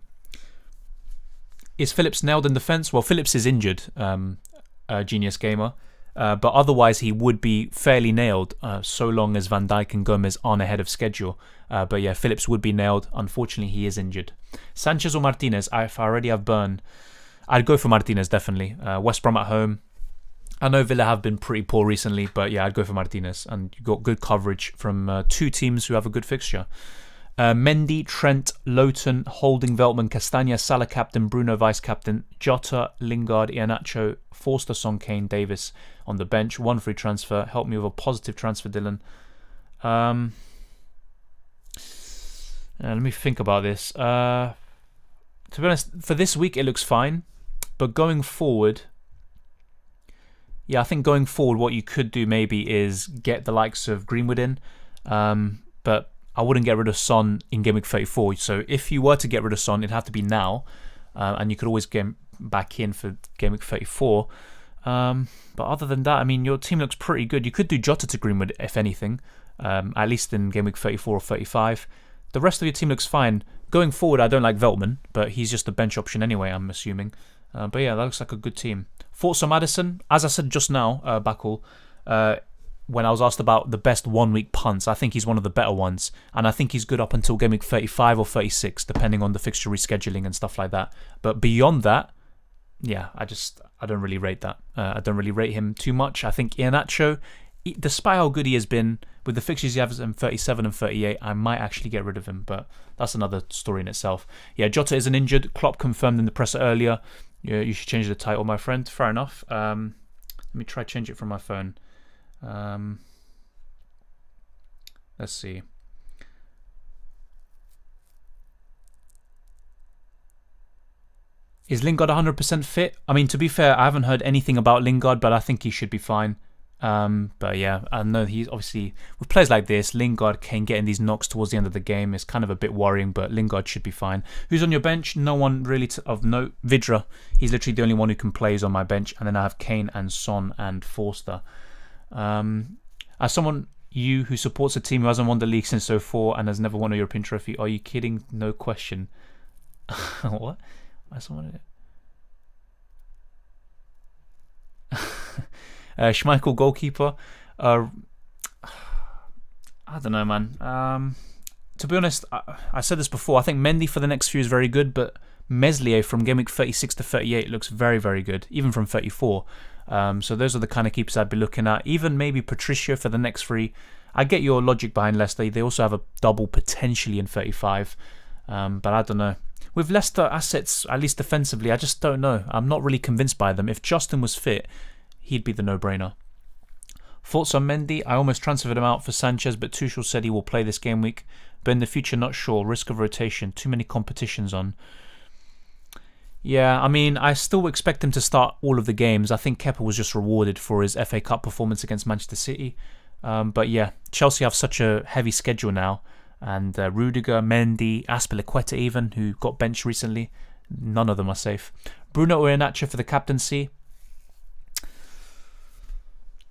Is Phillips nailed in defence? Well, Phillips is injured, Genius Gamer, but otherwise he would be fairly nailed, so long as Van Dijk and Gomez aren't ahead of schedule. But yeah, Phillips would be nailed. Unfortunately, he is injured. Sanchez or Martinez? If I already have Burn, I'd go for Martinez, definitely. West Brom at home. I know Villa have been pretty poor recently, but yeah, I'd go for Martinez. And you've got good coverage from two teams who have a good fixture. Mendy, Trent, Lowton, Holding, Veltman, Castagna, Salah captain, Bruno vice captain, Jota, Lingard, Iheanacho, Forster, Son, Kane, Davis on the bench. 1 free transfer. Help me with a positive transfer, Dylan. Let me think about this. To be honest, for this week it looks fine, but going forward, yeah, I think going forward what you could do maybe is get the likes of Greenwood in, but I wouldn't get rid of Son in Gameweek 34. So if you were to get rid of Son, it'd have to be now, and you could always get him back in for Gameweek 34. But other than that, I mean, your team looks pretty good. You could do Jota to Greenwood, if anything, at least in Gameweek 34 or 35. The rest of your team looks fine. Going forward, I don't like Veltman, but he's just a bench option anyway, I'm assuming. But yeah, that looks like a good team. Thoughts on Maddison? As I said just now, Bakul, when I was asked about the best 1 week punts, I think he's one of the better ones. And I think he's good up until Gameweek 35 or 36, depending on the fixture rescheduling and stuff like that. But beyond that, yeah, I don't really rate that. I don't really rate him too much. I think Iheanacho, despite how good he has been, with the fixtures he has in 37 and 38, I might actually get rid of him, but that's another story in itself. Yeah, Jota isn't injured. Klopp confirmed in the presser earlier. Yeah, you should change the title, my friend. Fair enough. Let me try change it from my phone. Let's see. Is Lingard 100% fit? I mean, to be fair, I haven't heard anything about Lingard, but I think he should be fine. But yeah, I know he's obviously, with players like this, Lingard can get in these knocks towards the end of the game. It's kind of a bit worrying, but Lingard should be fine. Who's on your bench? No one really of note. Vidra, he's literally the only one who can play, is on my bench. And then I have Kane and Son and Forster. As someone, you who supports a team who hasn't won the league since 2004 and has never won a European trophy, are you kidding? No question. What? Schmeichel goalkeeper. I don't know, man. To be honest, I said this before. I think Mendy for the next few is very good, but Meslier from Gameweek 36 to 38 looks very, very good, even from 34. So those are the kind of keepers I'd be looking at. Even maybe Patricio for the next 3. I get your logic behind Leicester. They also have a double potentially in 35. But I don't know. With Leicester assets, at least defensively, I just don't know. I'm not really convinced by them. If Justin was fit, he'd be the no-brainer. Thoughts on Mendy? I almost transferred him out for Sanchez, but Tuchel said he will play this game week. But in the future, not sure. Risk of rotation. Too many competitions on. Yeah, I mean, I still expect him to start all of the games. I think Kepa was just rewarded for his FA Cup performance against Manchester City. But yeah, Chelsea have such a heavy schedule now. And Rudiger, Mendy, Aspilicueta even, who got benched recently. None of them are safe. Bruno or Iheanacho for the captaincy.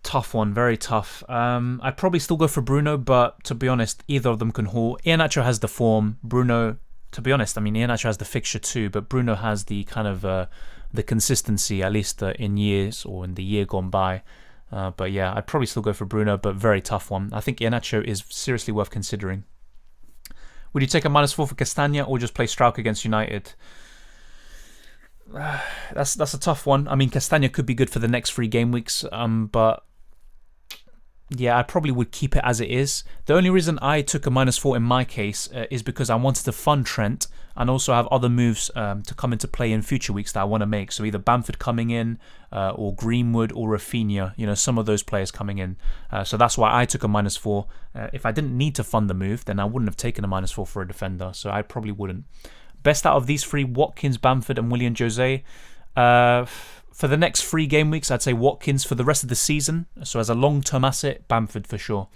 Tough one, very tough. I'd probably still go for Bruno, but to be honest, either of them can haul. Iheanacho has the form. Bruno, to be honest, I mean, Iheanacho has the fixture too, but Bruno has the kind of the consistency, at least in years or in the year gone by. But yeah, I'd probably still go for Bruno, but very tough one. I think Iheanacho is seriously worth considering. Would you take a -4 for Castagna or just play Strauch against United? That's a tough one. I mean, Castagna could be good for the next 3 game weeks, but yeah, I probably would keep it as it is. The only reason I took a -4 in my case is because I wanted to fund Trent and also have other moves to come into play in future weeks that I want to make. So either Bamford coming in or Greenwood or Rafinha, some of those players coming in. So that's why I took a -4. If I didn't need to fund the move, then I wouldn't have taken a -4 for a defender. So I probably wouldn't. Best out of these 3, Watkins, Bamford and Willian Jose. For the next 3 game weeks, I'd say Watkins. For the rest of the season, so as a long-term asset, Bamford for sure.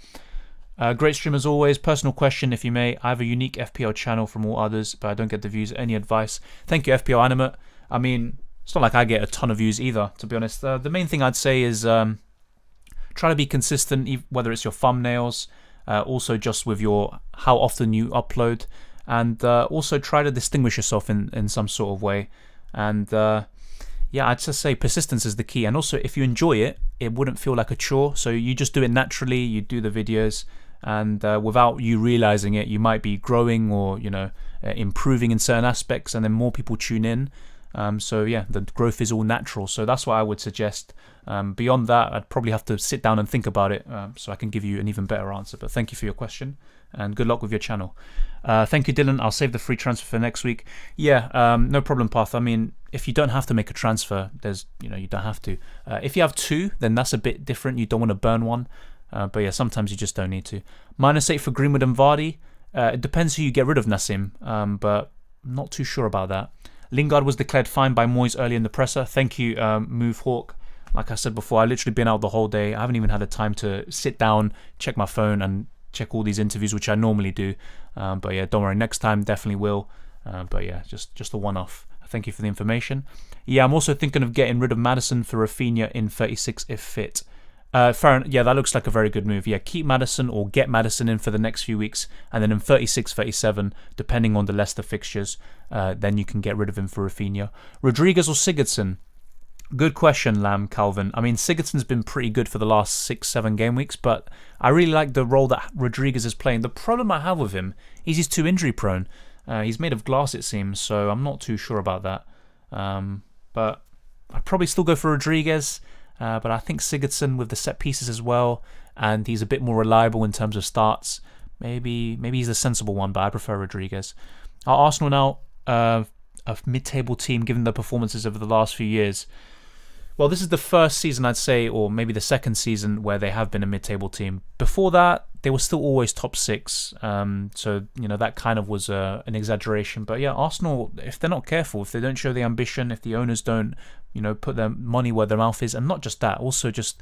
Great stream as always. Personal question, if you may. I have a unique FPL channel from all others, but I don't get the views. Any advice? Thank you, FPL Animate. I mean, it's not like I get a ton of views either, to be honest. The main thing I'd say is try to be consistent, whether it's your thumbnails, also just with your how often you upload, and also try to distinguish yourself in some sort of way. And yeah, I'd just say persistence is the key. And also, if you enjoy it, it wouldn't feel like a chore. So you just do it naturally. You do the videos, and without you realizing it, you might be growing or improving in certain aspects, and then more people tune in. So yeah, the growth is all natural. So that's what I would suggest. Beyond that, I'd probably have to sit down and think about it so I can give you an even better answer. But thank you for your question, and good luck with your channel. Thank you, Dylan. I'll save the free transfer for next week. Yeah, no problem, Path. I mean, if you don't have to make a transfer, you don't have to. If you have 2, then that's a bit different. You don't want to burn one. But yeah, sometimes you just don't need to. -8 for Greenwood and Vardy. It depends who you get rid of, Nassim, but I'm not too sure about that. Lingard was declared fine by Moyes early in the presser. Thank you, Move Hawk. Like I said before, I've literally been out the whole day. I haven't even had the time to sit down, check my phone, and check all these interviews, which I normally do. But yeah, don't worry. Next time, definitely will. But yeah, just a one-off. Thank you for the information. Yeah, I'm also thinking of getting rid of Maddison for Rafinha in 36 if fit. Fair enough. Yeah, that looks like a very good move. Yeah, keep Maddison or get Maddison in for the next few weeks, and then in 36, 37, depending on the Leicester fixtures, then you can get rid of him for Rafinha. Rodriguez or Sigurdsson? Good question, Lamb Calvin. I mean, Sigurdsson's been pretty good for the last 6, 7 game weeks, but I really like the role that Rodriguez is playing. The problem I have with him is he's too injury prone. He's made of glass, it seems, so I'm not too sure about that. But I'd probably still go for Rodriguez. But I think Sigurdsson with the set pieces as well, and he's a bit more reliable in terms of starts. Maybe he's a sensible one, but I prefer Rodriguez. Are Arsenal now a mid-table team given their performances over the last few years? Well, this is the first season, I'd say, or maybe the second season where they have been a mid-table team. Before that, they were still always top 6. So, that kind of was an exaggeration. But yeah, Arsenal, if they're not careful, if they don't show the ambition, if the owners don't, put their money where their mouth is, and not just that, also just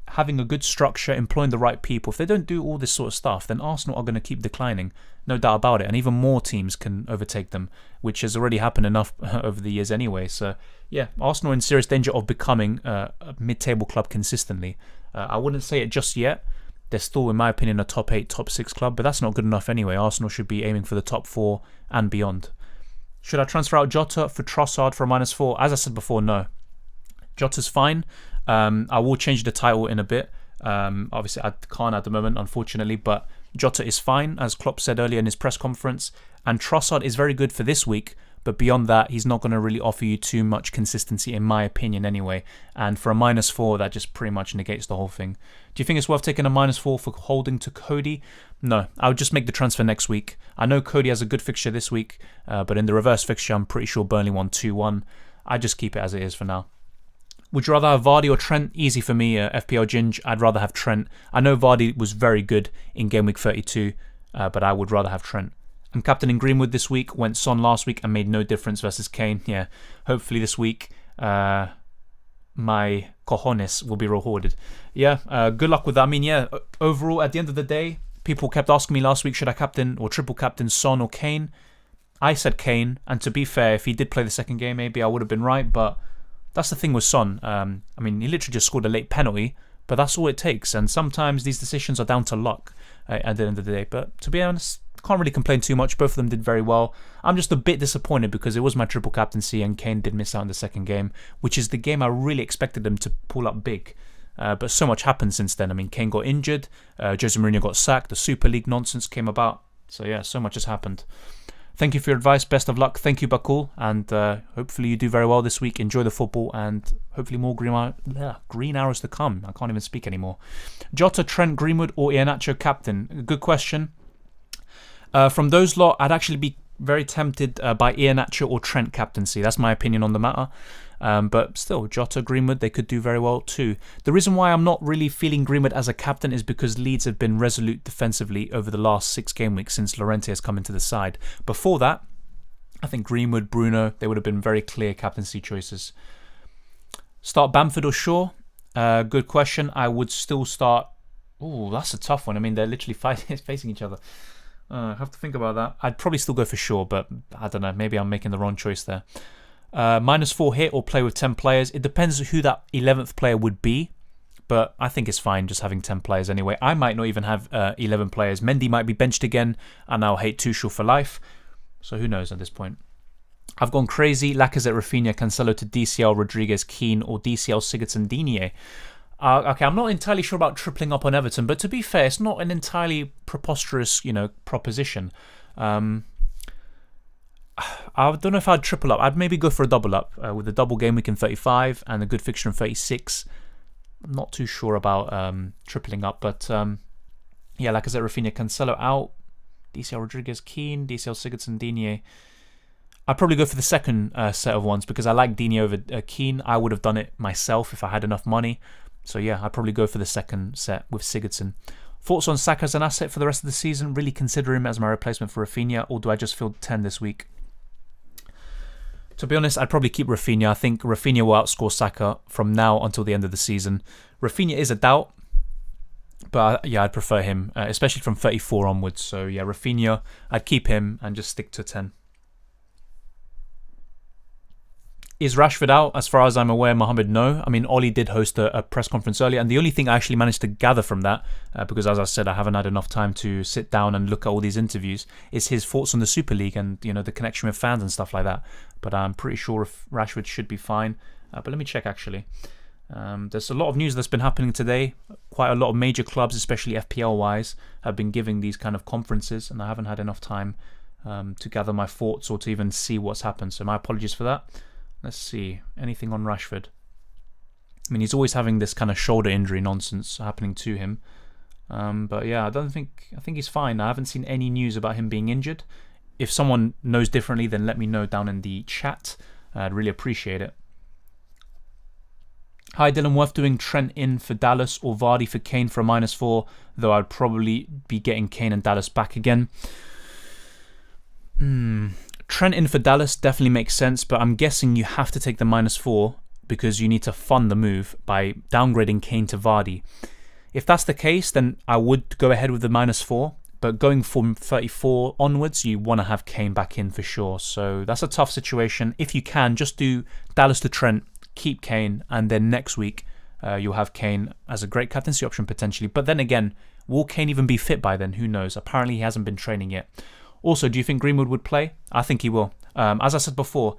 having a good structure, employing the right people. If they don't do all this sort of stuff, then Arsenal are going to keep declining, no doubt about it. And even more teams can overtake them, which has already happened enough over the years anyway. So yeah, Arsenal in serious danger of becoming a mid-table club consistently. I wouldn't say it just yet. They're still, in my opinion, a top 8, top 6 club, but that's not good enough anyway. Arsenal should be aiming for the top 4 and beyond. Should I transfer out Jota for Trossard for a -4? As I said before, no. Jota's fine. I will change the title in a bit. Obviously, I can't at the moment, unfortunately, but Jota is fine, as Klopp said earlier in his press conference. And Trossard is very good for this week, but beyond that, he's not going to really offer you too much consistency, in my opinion, anyway. And for a -4, that just pretty much negates the whole thing. Do you think it's worth taking a -4 for holding to Cody? No, I would just make the transfer next week. I know Cody has a good fixture this week, but in the reverse fixture, I'm pretty sure Burnley won 2-1. I just keep it as it is for now. Would you rather have Vardy or Trent? Easy for me, FPL Ginge. I'd rather have Trent. I know Vardy was very good in Game Week 32, but I would rather have Trent. I'm captaining Greenwood this week, went Son last week and made no difference versus Kane. Yeah, hopefully this week my cojones will be rewarded. Yeah, good luck with that. I mean, yeah, overall, at the end of the day, People kept asking me last week, should I captain or triple captain Son or Kane? I said Kane, and to be fair, if he did play the second game, maybe I would have been right, but that's the thing with Son. I mean, he literally just scored a late penalty, but that's all it takes, and sometimes these decisions are down to luck at the end of the day. But to be honest, can't really complain too much. Both of them did very well. I'm just a bit disappointed because it was my triple captaincy and Kane did miss out in the second game, which is the game I really expected them to pull up big. But so much happened since then. I mean, Kane got injured, Jose Mourinho got sacked, the Super League nonsense came about. So yeah, so much has happened. Thank you for your advice. Best of luck. Thank you, Bakul. And hopefully you do very well this week. Enjoy the football and hopefully more green arrows to come. I can't even speak anymore. Jota, Trent, Greenwood or Iheanacho captain? Good question. From those lot, I'd actually be very tempted by Iheanacho or Trent captaincy. That's my opinion on the matter. But still, Jota, Greenwood, they could do very well too. The reason why I'm not really feeling Greenwood as a captain is because Leeds have been resolute defensively over the last 6 game weeks since Llorente has come into the side. Before that, I think Greenwood, Bruno, they would have been very clear captaincy choices. Start Bamford or Shaw? Good question. I would still start... Oh, that's a tough one. I mean, they're literally facing each other. I have to think about that. I'd probably still go for Shaw, but I don't know. Maybe I'm making the wrong choice there. -4 hit or play with 10 players. It depends who that 11th player would be, but I think it's fine just having 10 players anyway. I might not even have 11 players. Mendy might be benched again, and I'll hate Tuchel for life. So who knows at this point. I've gone crazy. Lacazette, Rafinha, Cancelo to DCL, Rodriguez, Keane, or DCL, Sigurdsson, Digne. Okay, I'm not entirely sure about tripling up on Everton, but to be fair, it's not an entirely preposterous, proposition. I don't know if I'd triple up. I'd maybe go for a double up with a double game week in 35 and a good fixture in 36. I'm not too sure about tripling up, but yeah, like I said, Rafinha, Cancelo out, DCL, Rodriguez, Keane, DCL, Sigurdsson, Digne. I'd probably go for the second set of ones because I like Digne over Keane. I would have done it myself if I had enough money. So yeah, I'd probably go for the second set with Sigurdsson. Thoughts on Saka as an asset for the rest of the season? Really consider him as my replacement for Rafinha, or do I just field 10 this week? To be honest, I'd probably keep Rafinha. I think Rafinha will outscore Saka from now until the end of the season. Rafinha is a doubt, but yeah, I'd prefer him, especially from 34 onwards. So yeah, Rafinha, I'd keep him and just stick to 10. Is Rashford out? As far as I'm aware, Mohammed, no. I mean, Ollie did host a press conference earlier, and the only thing I actually managed to gather from that, because as I said, I haven't had enough time to sit down and look at all these interviews, is his thoughts on the Super League and, the connection with fans and stuff like that. But I'm pretty sure if Rashford should be fine. But let me check, actually. There's a lot of news that's been happening today. Quite a lot of major clubs, especially FPL-wise, have been giving these kind of conferences, and I haven't had enough time to gather my thoughts or to even see what's happened. So my apologies for that. Let's see. Anything on Rashford? I mean, he's always having this kind of shoulder injury nonsense happening to him. But yeah, I think he's fine. I haven't seen any news about him being injured. If someone knows differently, then let me know down in the chat. I'd really appreciate it. Hi Dylan, worth doing Trent in for Dallas or Vardy for Kane for a -4, though I'd probably be getting Kane and Dallas back again. Trent in for Dallas definitely makes sense, but I'm guessing you have to take the -4 because you need to fund the move by downgrading Kane to Vardy. If that's the case, then I would go ahead with the -4, but going from 34 onwards, you want to have Kane back in for sure. So that's a tough situation. If you can, just do Dallas to Trent, keep Kane, and then next week you'll have Kane as a great captaincy option potentially. But then again, will Kane even be fit by then? Who knows? Apparently he hasn't been training yet. Also, do you think Greenwood would play? I think he will. As I said before,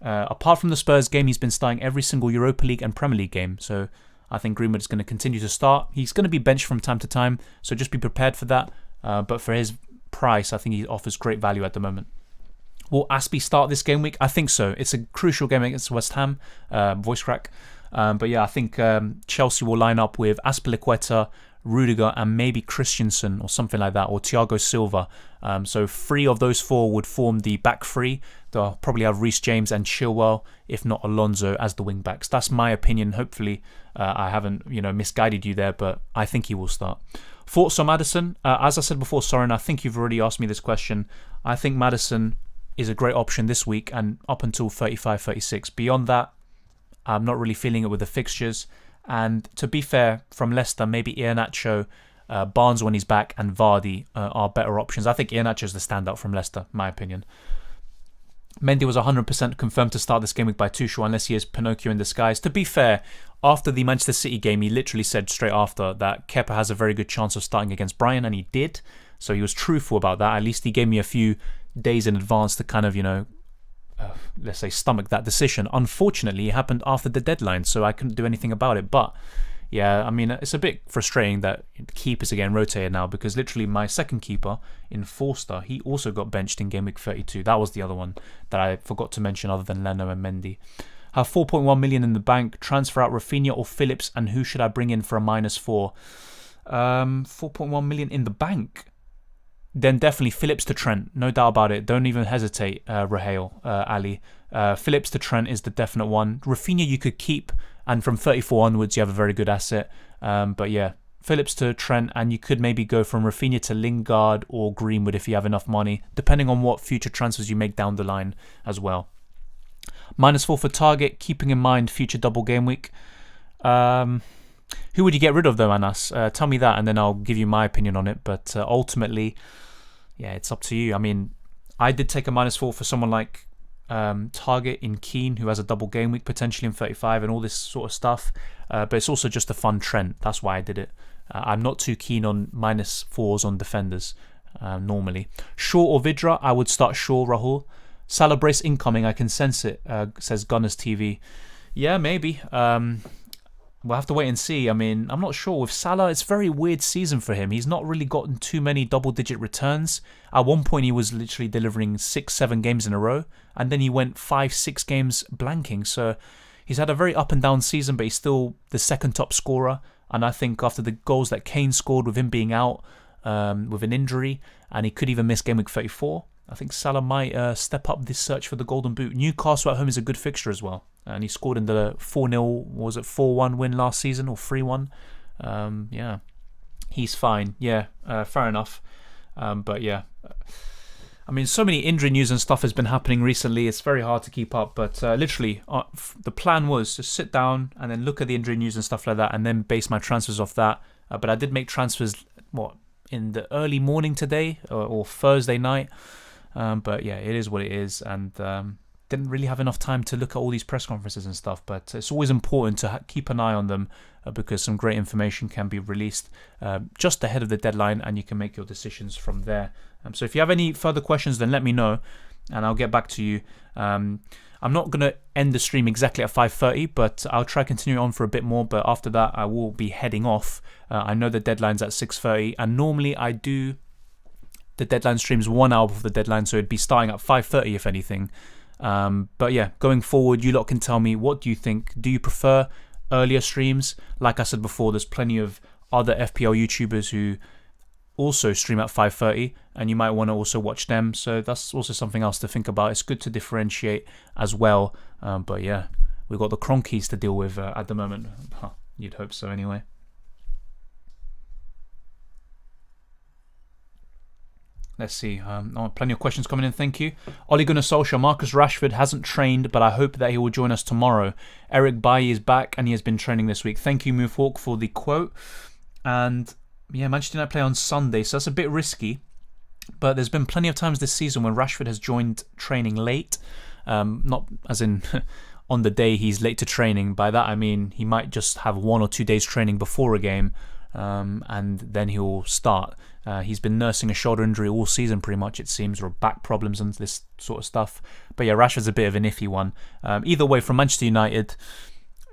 apart from the Spurs game, he's been starting every single Europa League and Premier League game. So I think Greenwood is going to continue to start. He's going to be benched from time to time, so just be prepared for that. But for his price, I think he offers great value at the moment. Will Aspie start this game week? I think so. It's a crucial game against West Ham. Voice crack. But yeah, I think Chelsea will line up with Azpilicueta, Rudiger and maybe Christensen or something like that, or Thiago Silva. So 3 of those 4 would form the back 3. They'll probably have Reece James and Chilwell, if not Alonso, as the wing backs. That's my opinion. Hopefully I haven't misguided you there, but I think he will start. Thoughts on Maddison? As I said before, Soren, I think you've already asked me this question. I think Maddison is a great option this week and up until 35, 36. Beyond that, I'm not really feeling it with the fixtures. And to be fair, from Leicester, maybe Iheanacho Barnes when he's back and Vardy are better options. I think Iheanacho's the standout from Leicester, my opinion. Mendy was 100% confirmed to start this game week by Tuchel unless he is Pinocchio in disguise. To be fair, after the Manchester City game, he literally said straight after that Kepa has a very good chance of starting against Brighton, and he did. So he was truthful about that. At least he gave me a few days in advance to kind of, let's say, stomach that decision. Unfortunately, it happened after the deadline, so I couldn't do anything about it. But yeah, I mean, it's a bit frustrating that keepers are getting rotated now, because literally my second keeper in Forster, he also got benched in game week 32. That was the other one that I forgot to mention other than Leno and Mendy. Have 4.1 million in the bank. Transfer out Rafinha or Phillips, and who should I bring in for a -4? 4.1 million in the bank. Then definitely Phillips to Trent, no doubt about it. Don't even hesitate, Raheel, Ali. Phillips to Trent is the definite one. Rafinha you could keep, and from 34 onwards you have a very good asset. But yeah, Phillips to Trent, and you could maybe go from Rafinha to Lingard or Greenwood if you have enough money, depending on what future transfers you make down the line as well. -4 for Target, keeping in mind future double game week. Who would you get rid of though, Anas? Tell me that and then I'll give you my opinion on it. But ultimately, yeah, it's up to you. I mean, I did take a -4 for someone like Target in Keane, who has a double game week potentially in 35 and all this sort of stuff. But it's also just a fun trend. That's why I did it. I'm not too keen on -4s on defenders normally. Shaw or Vidra? I would start Shaw, Rahul. Salah brace incoming, I can sense it, says Gunners TV. Yeah, maybe. We'll have to wait and see. I mean, I'm not sure. With Salah, it's a very weird season for him. He's not really gotten too many double-digit returns. At one point, he was literally delivering 6-7 games in a row, and then he went 5-6 games blanking. So he's had a very up-and-down season, but he's still the second top scorer. And I think after the goals that Kane scored with him being out with an injury, and he could even miss game week 34, I think Salah might step up this search for the Golden Boot. Newcastle at home is a good fixture as well. And he scored in the 4-0, was it 4-1 win last season or 3-1? Yeah, he's fine. Yeah, fair enough. But yeah, I mean, so many injury news and stuff has been happening recently. It's very hard to keep up. But literally, the plan was to sit down and then look at the injury news and stuff like that and then base my transfers off that. But I did make transfers, in the early morning today or Thursday night. But yeah, it is what it is, and didn't really have enough time to look at all these press conferences and stuff. But it's always important to keep an eye on them because some great information can be released just ahead of the deadline, and you can make your decisions from there. So if you have any further questions, then let me know, and I'll get back to you. I'm not going to end the stream exactly at 5:30, but I'll try to continue on for a bit more. But after that, I will be heading off. I know the deadline's at 6:30, and normally I do the deadline streams 1 hour before the deadline, so it'd be starting at 5:30 if anything. But yeah, going forward, you lot can tell me, what do you think? Do you prefer earlier streams? Like I said before, there's plenty of other FPL YouTubers who also stream at 5:30, and you might want to also watch them. So that's also something else to think about. It's good to differentiate as well. But yeah, we've got the Cronkies to deal with at the moment. You'd hope so anyway. Let's see. Plenty of questions coming in. Thank you. Ole Gunnar Solskjaer. Marcus Rashford hasn't trained, but I hope that he will join us tomorrow. Eric Bailly is back, and he has been training this week. Thank you, Moofwalk, for the quote. And yeah, Manchester United play on Sunday, so that's a bit risky. But there's been plenty of times this season when Rashford has joined training late. Not as in on the day he's late to training. By that I mean he might just have 1 or 2 days training before a game, and then he'll start. He's been nursing a shoulder injury all season pretty much, it seems, or back problems and this sort of stuff. But yeah, Rashford's a bit of an iffy one. Either way, from Manchester United,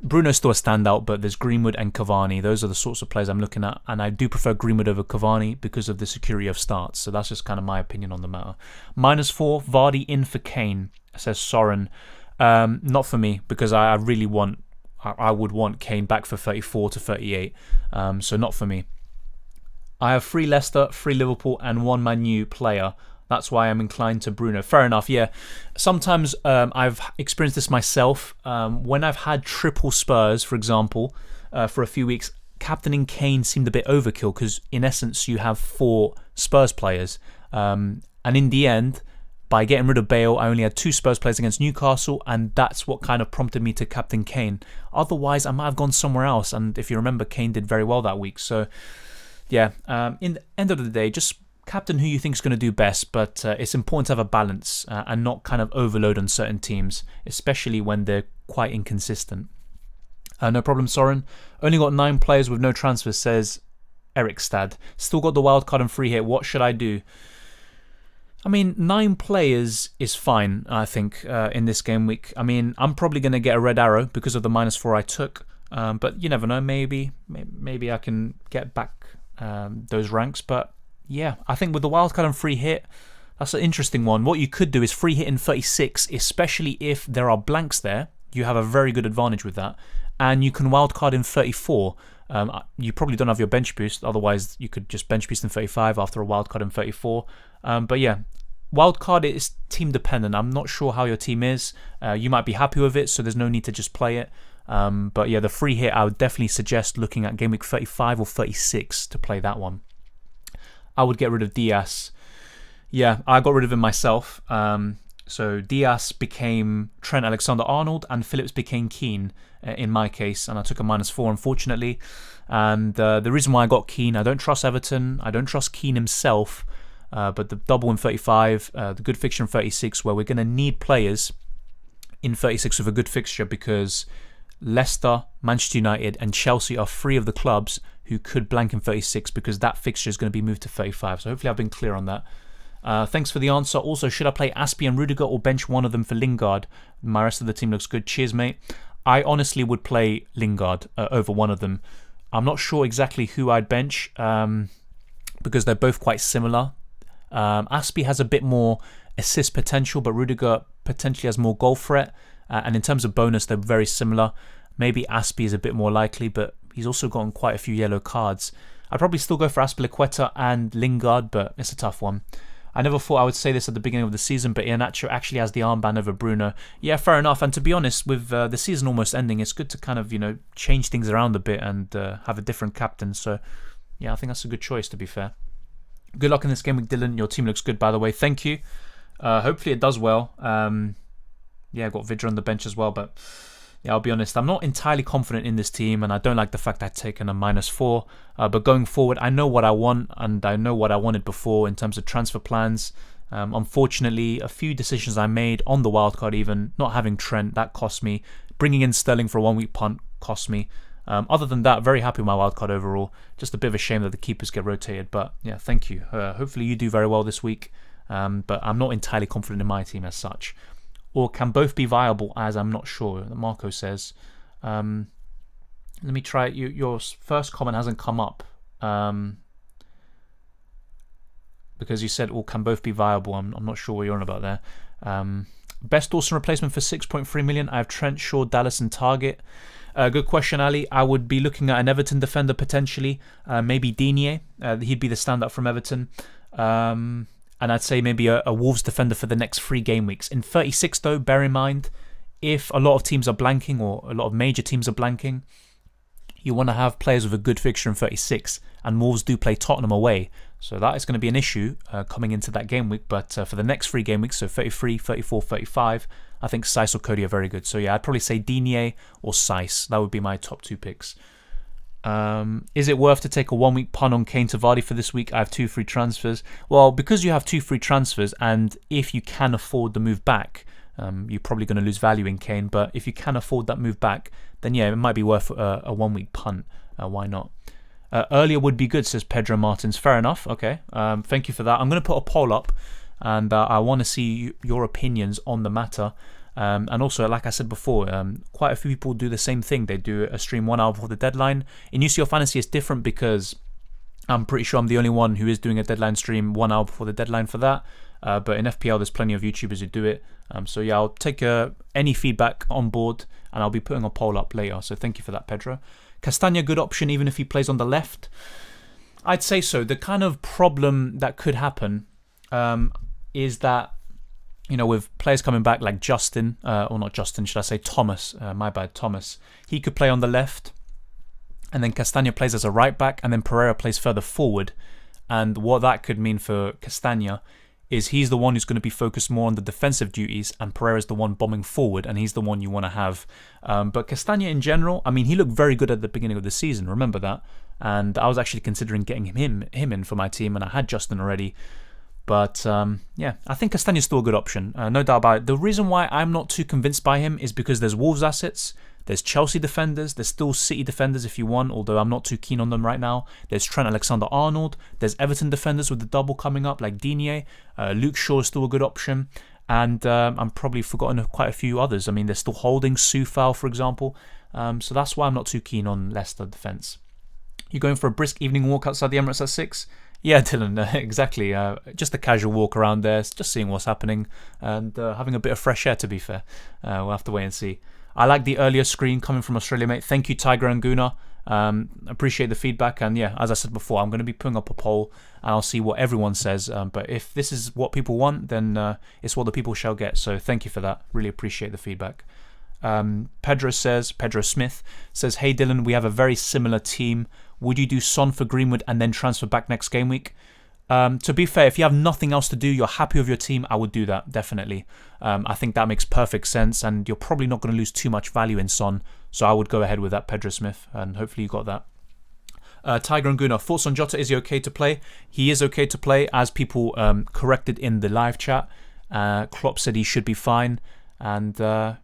Bruno's still a standout, but there's Greenwood and Cavani. Those are the sorts of players I'm looking at, and I do prefer Greenwood over Cavani because of the security of starts. So that's just kind of my opinion on the matter. -4, Vardy in for Kane, says Soren. Not for me, because I really want, I would want Kane back for 34 to 38. So not for me. I have 3 Leicester, 3 Liverpool, and 1 Man U player. That's why I'm inclined to Bruno. Fair enough, yeah. Sometimes I've experienced this myself. When I've had triple Spurs, for example, for a few weeks, captaining Kane seemed a bit overkill because, in essence, you have 4 Spurs players. And in the end, by getting rid of Bale, I only had 2 Spurs players against Newcastle, and that's what kind of prompted me to captain Kane. Otherwise, I might have gone somewhere else. And if you remember, Kane did very well that week. So yeah, in the end of the day, just captain who you think is going to do best, but it's important to have a balance and not kind of overload on certain teams, especially when they're quite inconsistent. No problem, Soren. Only got 9 players with no transfers, says Eric Stad. Still got the wildcard and free hit. What should I do? I mean, 9 players is fine, I think, in this game week. I mean, I'm probably going to get a red arrow because of the -4 I took. But you never know, maybe I can get back those ranks. But yeah, I think with the wildcard and free hit, that's an interesting one. What you could do is free hit in 36, especially if there are blanks there. You have a very good advantage with that. And you can wildcard in 34. You probably don't have your bench boost, otherwise you could just bench boost in 35 after a wildcard in 34. But yeah, wildcard is team dependent. I'm not sure how your team is. You might be happy with it, so there's no need to just play it. But yeah, the free hit, I would definitely suggest looking at Game Week 35 or 36 to play that one. I would get rid of Diaz. Yeah, I got rid of him myself. So Diaz became Trent Alexander-Arnold and Phillips became Keane in my case, and I took a -4 unfortunately. And the reason why I got Keane, I don't trust Everton, I don't trust Keane himself, but the double in 35, the good fixture in 36, where we're going to need players in 36 with a good fixture because Leicester, Manchester United and Chelsea are 3 of the clubs who could blank in 36 because that fixture is going to be moved to 35. So hopefully I've been clear on that. Thanks for the answer. Also, should I play Aspie and Rudiger or bench one of them for Lingard? My rest of the team looks good. Cheers, mate. I honestly would play Lingard over one of them. I'm not sure exactly who I'd bench because they're both quite similar. Aspie has a bit more assist potential, but Rudiger potentially has more goal threat. And in terms of bonus, they're very similar. Maybe Aspie is a bit more likely, but he's also gotten quite a few yellow cards. I'd probably still go for Azpilicueta and Lingard, but it's a tough one. I never thought I would say this at the beginning of the season, but Iheanacho actually has the armband over Bruno. Yeah, fair enough. And to be honest, with the season almost ending, it's good to kind of, change things around a bit and have a different captain. So, yeah, I think that's a good choice, to be fair. Good luck in this game week, Dylan. Your team looks good, by the way. Thank you. Hopefully it does well. Yeah, I got Vidra on the bench as well, but yeah, I'll be honest, I'm not entirely confident in this team, and I don't like the fact I've taken a -4. But going forward, I know what I want, and I know what I wanted before in terms of transfer plans. Unfortunately, a few decisions I made on the wildcard, even not having Trent, that cost me. Bringing in Sterling for a 1-week punt cost me. Other than that, very happy with my wildcard overall. Just a bit of a shame that the keepers get rotated, but yeah, thank you. Hopefully you do very well this week, but I'm not entirely confident in my team as such. Or can both be viable, as I'm not sure, Marco says. Let me try it. Your first comment hasn't come up because you said, or can both be viable. I'm not sure what you're on about there. Best Dawson replacement for 6.3 million. I have Trent, Shaw, Dallas and Target. Good question, Ali. I would be looking at an Everton defender potentially. Maybe Digne. He'd be the standout from Everton. And I'd say maybe a Wolves defender for the next 3 game weeks. In 36, though, bear in mind, if a lot of teams are blanking or a lot of major teams are blanking, you want to have players with a good fixture in 36. And Wolves do play Tottenham away. So that is going to be an issue coming into that game week. But for the next 3 game weeks, so 33, 34, 35, I think Saiss or Cody are very good. So yeah, I'd probably say Digne or Saiss. That would be my top 2 picks. Is it worth to take a 1-week punt on Kane to Vardy for this week? I have 2 free transfers. Well, because you have 2 free transfers, and if you can afford the move back, you're probably going to lose value in Kane. But if you can afford that move back, then yeah, it might be worth a 1-week punt. Why not? Earlier would be good, says Pedro Martins. Fair enough. Okay. Thank you for that. I'm going to put a poll up, and I want to see your opinions on the matter. And also, like I said before, quite a few people do the same thing. They do a stream 1 hour before the deadline. In UCL Fantasy, it's different because I'm pretty sure I'm the only one who is doing a deadline stream 1 hour before the deadline for that. But in FPL, there's plenty of YouTubers who do it. So yeah, I'll take any feedback on board, and I'll be putting a poll up later. So thank you for that, Pedro. Castagna, good option even if he plays on the left. I'd say so. The kind of problem that could happen is that, with players coming back like Justin, or not Justin, should I say Thomas? My bad, Thomas. He could play on the left, and then Castagna plays as a right back, and then Pereira plays further forward. And what that could mean for Castagna is he's the one who's going to be focused more on the defensive duties, and Pereira's the one bombing forward, and he's the one you want to have. But Castagna in general, I mean, he looked very good at the beginning of the season, remember that? And I was actually considering getting him in for my team, and I had Justin already. But yeah, I think Castagna's still a good option, no doubt about it. The reason why I'm not too convinced by him is because there's Wolves assets, there's Chelsea defenders, there's still City defenders if you want, although I'm not too keen on them right now. There's Trent Alexander-Arnold, there's Everton defenders with the double coming up like Digne, Luke Shaw is still a good option, and I'm probably forgotten quite a few others. I mean, they're still holding Soufal, for example, so that's why I'm not too keen on Leicester defence. You going for a brisk evening walk outside the Emirates at 6? Yeah, Dylan, exactly. Just a casual walk around there, just seeing what's happening, and having a bit of fresh air, to be fair. We'll have to wait and see. I like the earlier screen coming from Australia, mate. Thank you, Tiger and Guna. Appreciate the feedback. And yeah, as I said before, I'm going to be putting up a poll, and I'll see what everyone says. But if this is what people want, then it's what the people shall get. So thank you for that. Really appreciate the feedback. Pedro Smith says, hey Dylan, we have a very similar team. Would you do Son for Greenwood and then transfer back next game week? To be fair, if you have nothing else to do, you're happy with your team, I would do that, definitely. I think that makes perfect sense, and you're probably not going to lose too much value in Son, so I would go ahead with that, Pedro Smith, and hopefully you got that. Tiger and Guna, thoughts on Jota? Is he okay to play? He is okay to play, as people corrected in the live chat. Klopp said he should be fine, and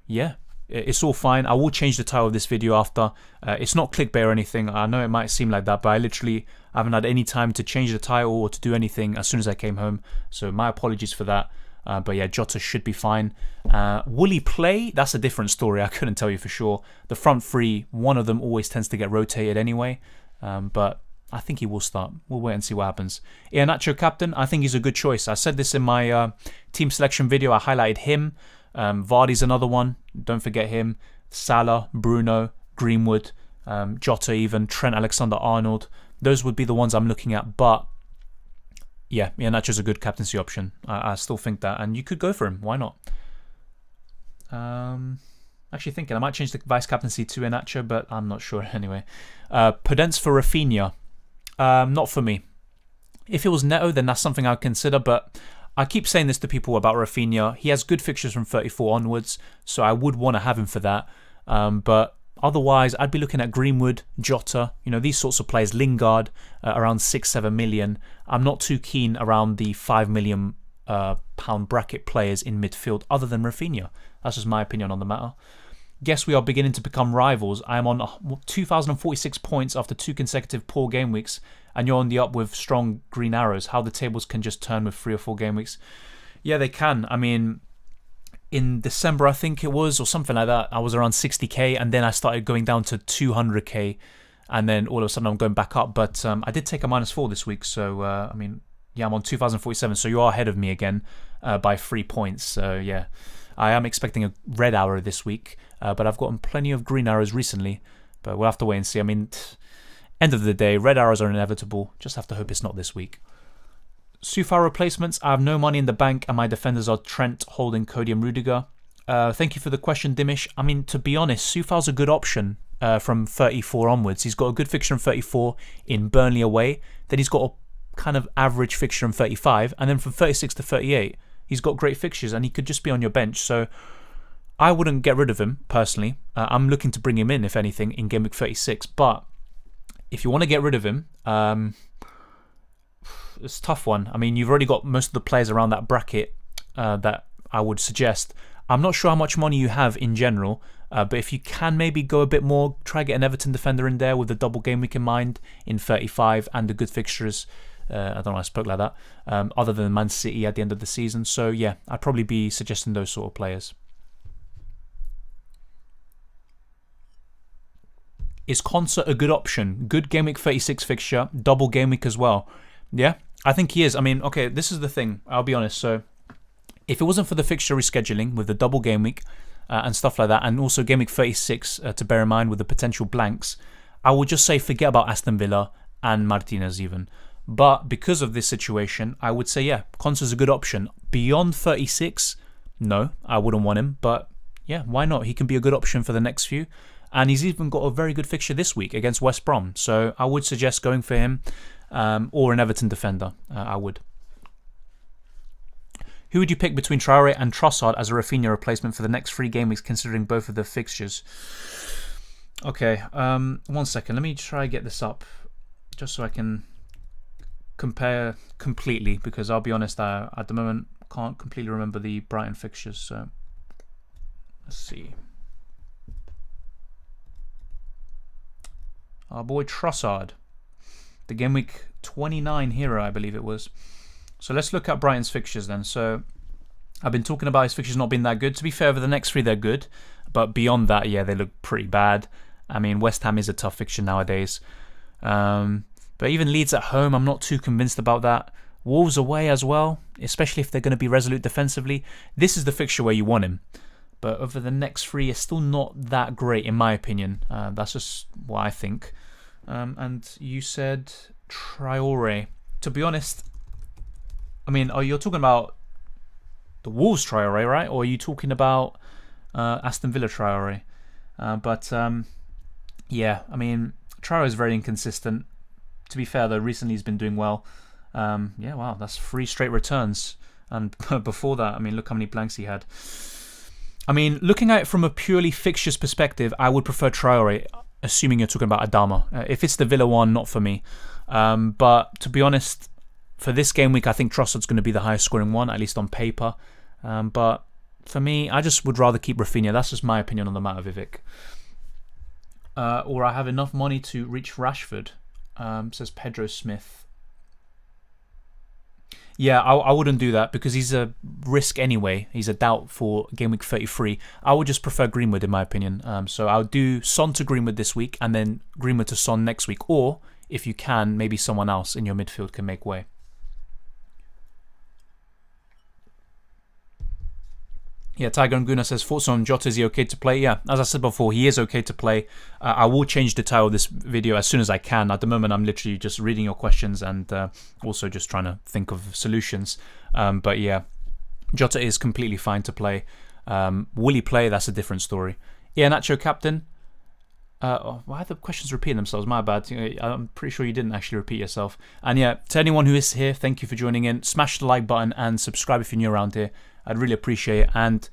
yeah, it's all fine. I will change the title of this video after. It's not clickbait or anything. I know it might seem like that, but I literally haven't had any time to change the title or to do anything as soon as I came home. So my apologies for that. But yeah, Jota should be fine. Will he play? That's a different story. I couldn't tell you for sure. The front three, one of them always tends to get rotated anyway. But I think he will start. We'll wait and see what happens. Iheanacho captain, I think he's a good choice. I said this in my team selection video. I highlighted him. Vardy's another one. Don't forget him. Salah, Bruno, Greenwood, Jota even, Trent Alexander-Arnold. Those would be the ones I'm looking at. But yeah, Iheanacho's a good captaincy option. I still think that. And you could go for him. Why not? Actually thinking I might change the vice captaincy to Iheanacho, but I'm not sure anyway. Podence for Rafinha. Not for me. If it was Neto, then that's something I'd consider, but I keep saying this to people about Rafinha. He has good fixtures from 34 onwards, so I would want to have him for that. But otherwise, I'd be looking at Greenwood, Jota, these sorts of players, Lingard, around 6-7 million. I'm not too keen around the £5 million pound bracket players in midfield other than Rafinha. That's just my opinion on the matter. Guess we are beginning to become rivals. I am on 2,046 points after 2 consecutive poor game weeks, and you're on the up with strong green arrows. How the tables can just turn with 3 or 4 game weeks. Yeah, they can. I mean, in December, I think it was, or something like that, I was around 60k, and then I started going down to 200k, and then all of a sudden I'm going back up. But I did take a -4 this week, so I mean, yeah, I'm on 2,047, so you are ahead of me again by 3 points. So yeah, I am expecting a red arrow this week, but I've gotten plenty of green arrows recently, but we'll have to wait and see. I mean, end of the day, red arrows are inevitable. Just have to hope it's not this week. Soufal replacements. I have no money in the bank, and my defenders are Trent, Holding, Cody, and Rudiger. Thank you for the question, Dimish. I mean, to be honest, Soufal's a good option from 34 onwards. He's got a good fixture in 34 in Burnley away. Then he's got a kind of average fixture in 35, and then from 36 to 38, he's got great fixtures, and he could just be on your bench. So I wouldn't get rid of him personally. I'm looking to bring him in, if anything, in Gameweek 36. But if you want to get rid of him, it's a tough one. I mean, you've already got most of the players around that bracket that I would suggest. I'm not sure how much money you have in general, but if you can maybe go a bit more, try get an Everton defender in there with the double game week in mind in 35 and the good fixtures. I don't know why I spoke like that. Other than Man City at the end of the season. So yeah, I'd probably be suggesting those sort of players. Is Concert a good option? Good Game Week 36 fixture, double Game Week as well. Yeah, I think he is. I mean, okay, this is the thing. I'll be honest. So if it wasn't for the fixture rescheduling with the double Game Week and stuff like that, and also Game Week 36 to bear in mind with the potential blanks, I would just say forget about Aston Villa and Martinez even. But because of this situation, I would say, yeah, Concer's a good option. Beyond 36, no, I wouldn't want him. But yeah, why not? He can be a good option for the next few. And he's even got a very good fixture this week against West Brom. So I would suggest going for him or an Everton defender. I would. Who would you pick between Traore and Trossard as a Rafinha replacement for the next 3 game weeks, considering both of the fixtures? Okay, 1 second. Let me try to get this up, just so I can compare completely, because I'll be honest, I at the moment can't completely remember the Brighton fixtures. So let's see. Our boy Trossard, the game week 29 hero, I believe it was. So let's look at Brighton's fixtures then. So I've been talking about his fixtures not being that good. To be fair, over the next 3 they're good, but beyond that, yeah, they look pretty bad. I mean, West Ham is a tough fixture nowadays. But even Leeds at home, I'm not too convinced about that. Wolves away as well, especially if they're going to be resolute defensively. This is the fixture where you want him. But over the next 3, it's still not that great, in my opinion. That's just what I think. And you said Traore. To be honest, I mean, you're talking about the Wolves Traore, right? Or are you talking about Aston Villa Traore? Yeah, I mean, Traore is very inconsistent. To be fair, though, recently he's been doing well. Yeah, wow, that's 3 straight returns. And before that, I mean, look how many blanks he had. I mean, looking at it from a purely fixtures perspective, I would prefer Traore, assuming you're talking about Adama. If it's the Villa one, not for me. But to be honest, for this game week, I think Trossard's going to be the highest scoring one, at least on paper. But for me, I just would rather keep Rafinha. That's just my opinion on the matter, Vivek. Or I have enough money to reach Rashford, says Pedro Smith. Yeah, I wouldn't do that because he's a risk anyway. He's a doubt for game week 33. I would just prefer Greenwood in my opinion. So I'll do Son to Greenwood this week and then Greenwood to Son next week. Or if you can, maybe someone else in your midfield can make way. Yeah, Tiger and Guna says, thoughts on Jota, is he okay to play? Yeah, as I said before, he is okay to play. I will change the title of this video as soon as I can. At the moment, I'm literally just reading your questions and also just trying to think of solutions. But yeah, Jota is completely fine to play. Will he play? That's a different story. Yeah, Nacho captain. Why are the questions repeating themselves? My bad. I'm pretty sure you didn't actually repeat yourself. And yeah, to anyone who is here, thank you for joining in. Smash the like button and subscribe if you're new around here. I'd really appreciate it. And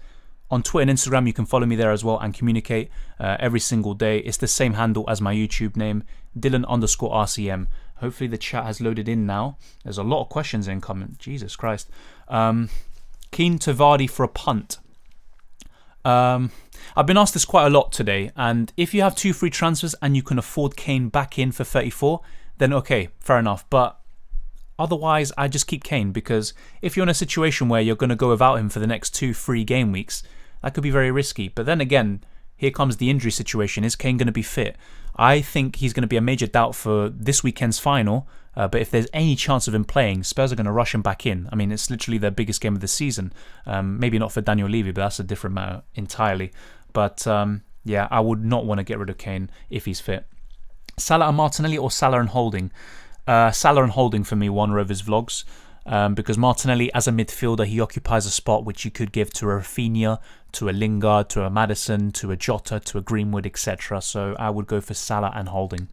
on Twitter and Instagram, you can follow me there as well and communicate every single day. It's the same handle as my YouTube name, Dylan_RCM. Hopefully the chat has loaded in now. There's a lot of questions incoming. Jesus Christ. Keen to Vardy for a punt. I've been asked this quite a lot today, and if you have 2 free transfers and you can afford Kane back in for 34, then okay, fair enough. But otherwise, I just keep Kane, because if you're in a situation where you're going to go without him for the next 2 free game weeks, that could be very risky. But then again, here comes the injury situation. Is Kane going to be fit? I think he's going to be a major doubt for this weekend's final. But if there's any chance of him playing, Spurs are going to rush him back in. I mean, it's literally their biggest game of the season. Maybe not for Daniel Levy, but that's a different matter entirely. But yeah, I would not want to get rid of Kane if he's fit. Salah and Martinelli or Salah and Holding? Salah and Holding for me, one row of his vlogs. Because Martinelli, as a midfielder, he occupies a spot which you could give to a Rafinha, to a Lingard, to a Maddison, to a Jota, to a Greenwood, etc. So I would go for Salah and Holding.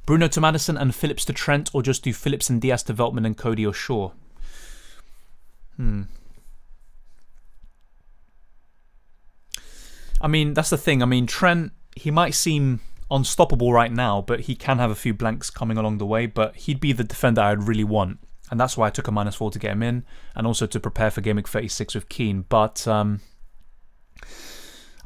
Bruno to Maddison and Phillips to Trent, or just do Phillips and Diaz to Veltman and Cody or Shaw? I mean, that's the thing. I mean, Trent, he might seem unstoppable right now, but he can have a few blanks coming along the way. But he'd be the defender I'd really want. And that's why I took a -4 to get him in, and also to prepare for Game Week 36 with Keane. But I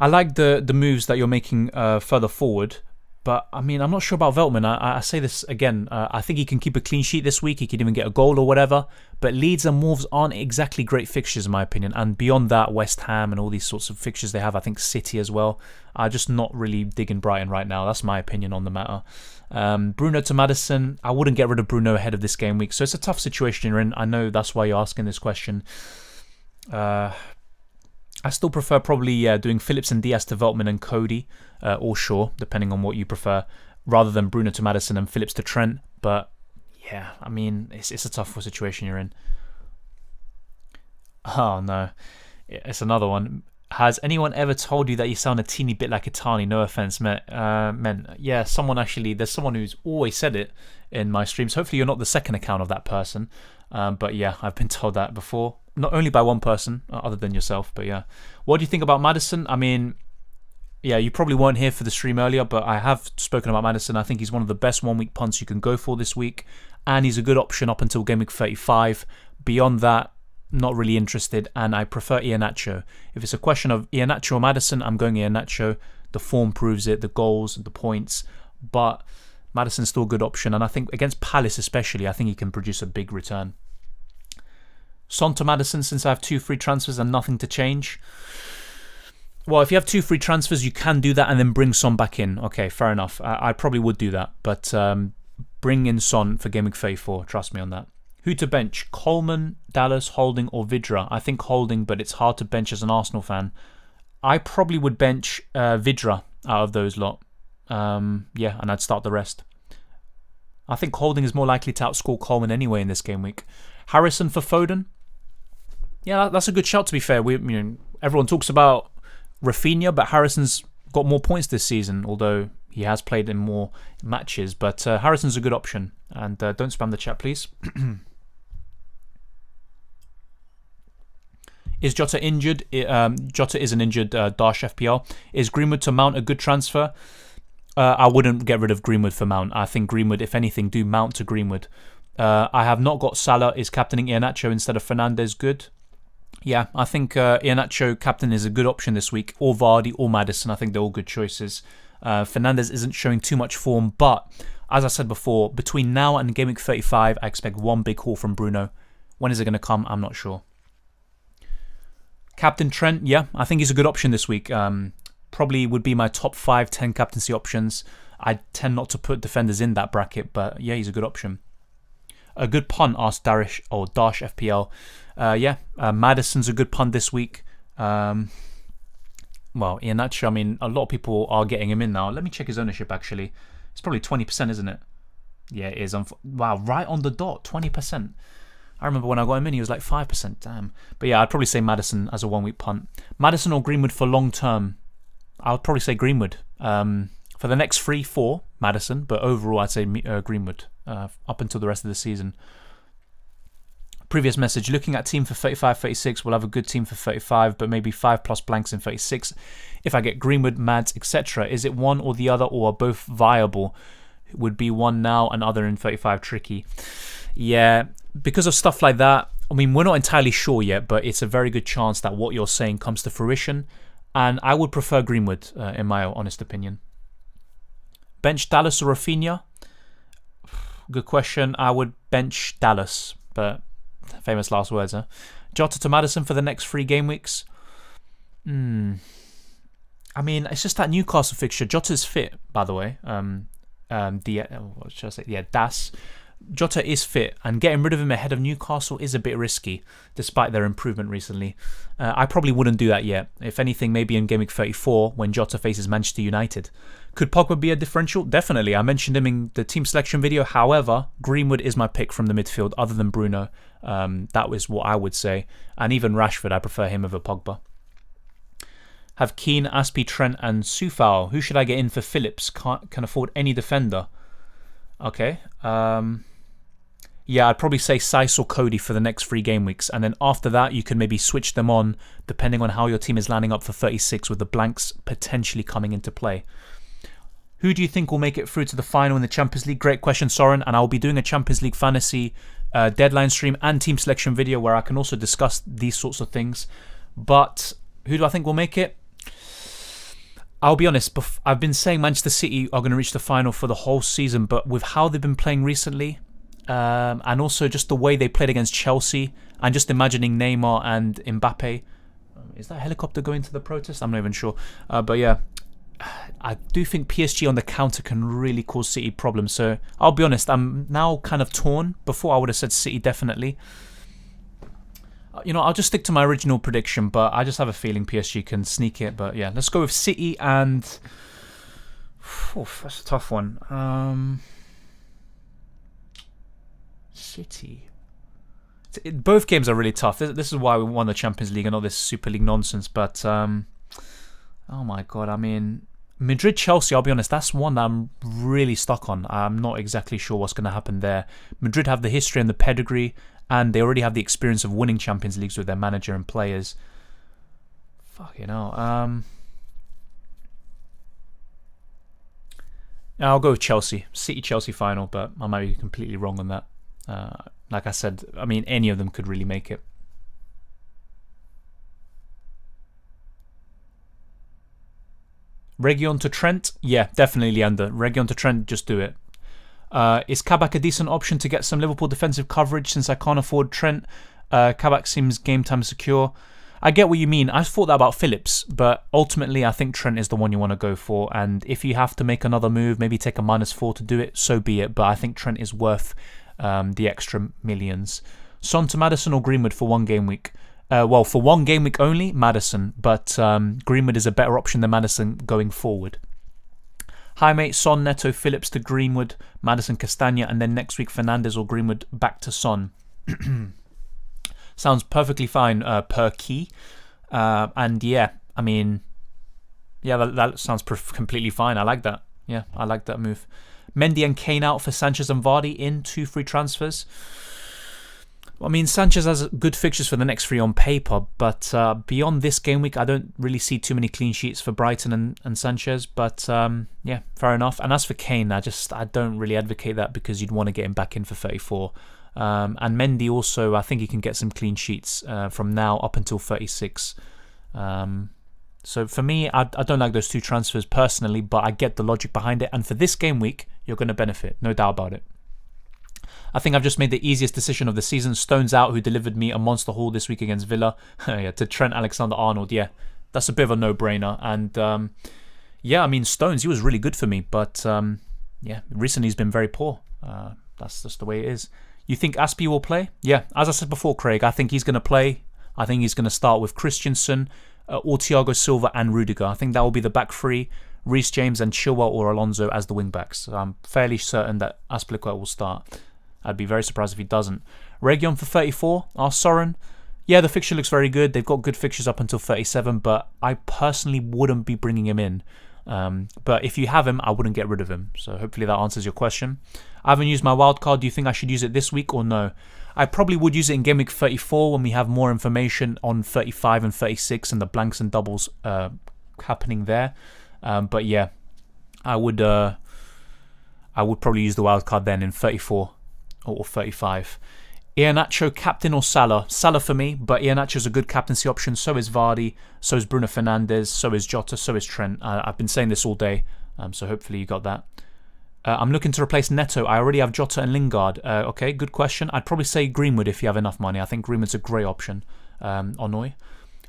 like the moves that you're making further forward. But, I mean, I'm not sure about Veltman. I say this again. I think he can keep a clean sheet this week. He could even get a goal or whatever. But Leeds and Wolves aren't exactly great fixtures, in my opinion. And beyond that, West Ham and all these sorts of fixtures they have, I think City as well, are just not really digging Brighton right now. That's my opinion on the matter. Bruno to Maddison. I wouldn't get rid of Bruno ahead of this game week. So it's a tough situation you're in. I know that's why you're asking this question. I still prefer probably doing Phillips and Diaz to Veltman and Cody, or Shaw, depending on what you prefer, rather than Bruno to Maddison and Phillips to Trent. But yeah, I mean, it's a tough situation you're in. Oh no, it's another one. Has anyone ever told you that you sound a teeny bit like Itani? No offense, men. Yeah, there's someone who's always said it in my streams. Hopefully you're not the second account of that person. But yeah, I've been told that before. Not only by one person, other than yourself, but yeah. What do you think about Maddison? I mean, yeah, you probably weren't here for the stream earlier, but I have spoken about Maddison. I think he's one of the best one-week punts you can go for this week. And he's a good option up until Gameweek 35. Beyond that, not really interested, and I prefer Iheanacho. If it's a question of Iheanacho or Maddison, I'm going Iheanacho. The form proves it, the goals, the points, but Maddison's still a good option, and I think against Palace especially, I think he can produce a big return. Son to Maddison, since I have 2 free transfers and nothing to change. Well, if you have 2 free transfers, you can do that and then bring Son back in. Okay, fair enough. I probably would do that, but bring in Son for Gameweek 34. Trust me on that. Who to bench? Coleman, Dallas, Holding, or Vidra? I think Holding, but it's hard to bench as an Arsenal fan. I probably would bench Vidra out of those lot. Yeah, and I'd start the rest. I think Holding is more likely to outscore Coleman anyway in this game week. Harrison for Foden? Yeah, that's a good shout, to be fair. Everyone talks about Rafinha, but Harrison's got more points this season, although he has played in more matches. But Harrison's a good option. And don't spam the chat, please. Is Jota injured? Jota is an injured Dash FPL. Is Greenwood to Mount a good transfer? I wouldn't get rid of Greenwood for Mount. I think Greenwood, if anything, do Mount to Greenwood. I have not got Salah. Is captaining Iheanacho instead of Fernandes good? Yeah, I think Iheanacho captain is a good option this week. Or Vardy or Maddison. I think they're all good choices. Fernandes isn't showing too much form, but as I said before, between now and Gameweek 35, I expect one big haul from Bruno. When is it going to come? I'm not sure. Captain Trent, yeah, I think he's a good option this week. Probably would be my top 5-10 captaincy options. I tend not to put defenders in that bracket, but yeah, he's a good option. A good punt, asked Dash FPL. Yeah, Maddison's a good punt this week. Well, Iheanacho, I mean, a lot of people are getting him in now. Let me check his ownership, actually. It's probably 20%, isn't it? Yeah, it is. Wow, right on the dot, 20%. I remember when I got him in, he was like 5%. Damn. But yeah, I'd probably say Maddison as a one-week punt. Maddison or Greenwood for long-term? I would probably say Greenwood. For the next 3-4, Maddison. But overall, I'd say Greenwood up until the rest of the season. Previous message. Looking at team for 35-36, we'll have a good team for 35, but maybe 5+ blanks in 36. If I get Greenwood, Mads, etc., is it one or the other, or are both viable? Would be one now and other in 35 tricky? Yeah, because of stuff like that, I mean, we're not entirely sure yet, but it's a very good chance that what you're saying comes to fruition. And I would prefer Greenwood, in my honest opinion. Bench Dallas or Rafinha? Good question. I would bench Dallas, but famous last words, huh? Jota to Maddison for the next 3 game weeks? I mean, it's just that Newcastle fixture. Jota's fit, by the way. What should I say? Yeah, Das. Jota is fit, and getting rid of him ahead of Newcastle is a bit risky, despite their improvement recently. I probably wouldn't do that yet. If anything, maybe in Gameweek 34, when Jota faces Manchester United. Could Pogba be a differential? Definitely. I mentioned him in the team selection video. However, Greenwood is my pick from the midfield, other than Bruno. That was what I would say. And even Rashford, I prefer him over Pogba. Have Keane, Aspi, Trent, and Soufal. Who should I get in for Phillips? Can afford any defender. Okay. Yeah, I'd probably say Saiss or Cody for the next 3 game weeks. And then after that, you can maybe switch them on depending on how your team is lining up for 36, with the blanks potentially coming into play. Who do you think will make it through to the final in the Champions League? Great question, Soren. And I'll be doing a Champions League fantasy deadline stream and team selection video where I can also discuss these sorts of things. But who do I think will make it? I'll be honest, I've been saying Manchester City are going to reach the final for the whole season, but with how they've been playing recently, and also just the way they played against Chelsea, and just imagining Neymar and Mbappe. Is that helicopter going to the protest? I'm not even sure. But yeah, I do think PSG on the counter can really cause City problems. So I'll be honest, I'm now kind of torn. Before I would have said City definitely. I'll just stick to my original prediction, but I just have a feeling PSG can sneak it. But yeah, let's go with City and... that's a tough one. City. Both games are really tough. This is why we won the Champions League and not this Super League nonsense. But oh my god, I mean, Madrid Chelsea. I'll be honest, that's one that I'm really stuck on. I'm not exactly sure what's going to happen there. Madrid have the history and the pedigree, and they already have the experience of winning Champions Leagues with their manager and players. Fucking hell. I'll go with Chelsea. City-Chelsea final, but I might be completely wrong on that. Like I said, I mean, any of them could really make it. Reguilon to Trent? Yeah, definitely Leander. Reguilon to Trent, just do it. Is Kabak a decent option to get some Liverpool defensive coverage since I can't afford Trent? Kabak seems game time secure. I get what you mean. I thought that about Phillips, but ultimately I think Trent is the one you want to go for. And if you have to make another move, maybe take a -4 to do it, so be it. But I think Trent is worth the extra millions. Son to Maddison or Greenwood for one game week? Well, for one game week only, Maddison. But Greenwood is a better option than Maddison going forward. Hi mate, Son, Neto, Phillips to Greenwood, Maddison, Castagna, and then next week Fernandes or Greenwood back to Son. Sounds perfectly fine per key. And yeah, I mean, yeah, that sounds completely fine. I like that. Yeah, I like that move. Mendy and Kane out for Sanchez and Vardy in 2 free transfers. I mean, Sanchez has good fixtures for the next 3 on paper, but beyond this game week, I don't really see too many clean sheets for Brighton and Sanchez. But yeah, fair enough. And as for Kane, I don't really advocate that because you'd want to get him back in for 34. And Mendy also, I think he can get some clean sheets from now up until 36. So for me, I don't like those 2 transfers personally, but I get the logic behind it. And for this game week, you're going to benefit, no doubt about it. I think I've just made the easiest decision of the season. Stones out, who delivered me a monster haul this week against Villa. Yeah, to Trent Alexander-Arnold. Yeah, that's a bit of a no-brainer. And yeah, I mean, Stones, he was really good for me. But yeah, recently he's been very poor. That's just the way it is. You think Aspie will play? Yeah, as I said before, Craig, I think he's going to play. I think he's going to start with Christensen, or Thiago Silva and Rudiger. I think that will be the back 3. Reece James and Chilwell or Alonso as the wing-backs. So I'm fairly certain that Azpilicueta will start. I'd be very surprised if he doesn't. Reguilon for 34. Soren. Yeah, the fixture looks very good. They've got good fixtures up until 37, but I personally wouldn't be bringing him in. But if you have him, I wouldn't get rid of him. So hopefully that answers your question. I haven't used my wildcard. Do you think I should use it this week or no? I probably would use it in Game Week 34 when we have more information on 35 and 36 and the blanks and doubles happening there. But yeah, I would probably use the wildcard then in 34 or 35. Iheanacho, captain or Salah? Salah for me, but Iheanacho's a good captaincy option. So is Vardy, so is Bruno Fernandes, so is Jota, so is Trent. I've been saying this all day, so hopefully you got that. I'm looking to replace Neto. I already have Jota and Lingard. Okay, good question. I'd probably say Greenwood if you have enough money. I think Greenwood's a great option. Onoi.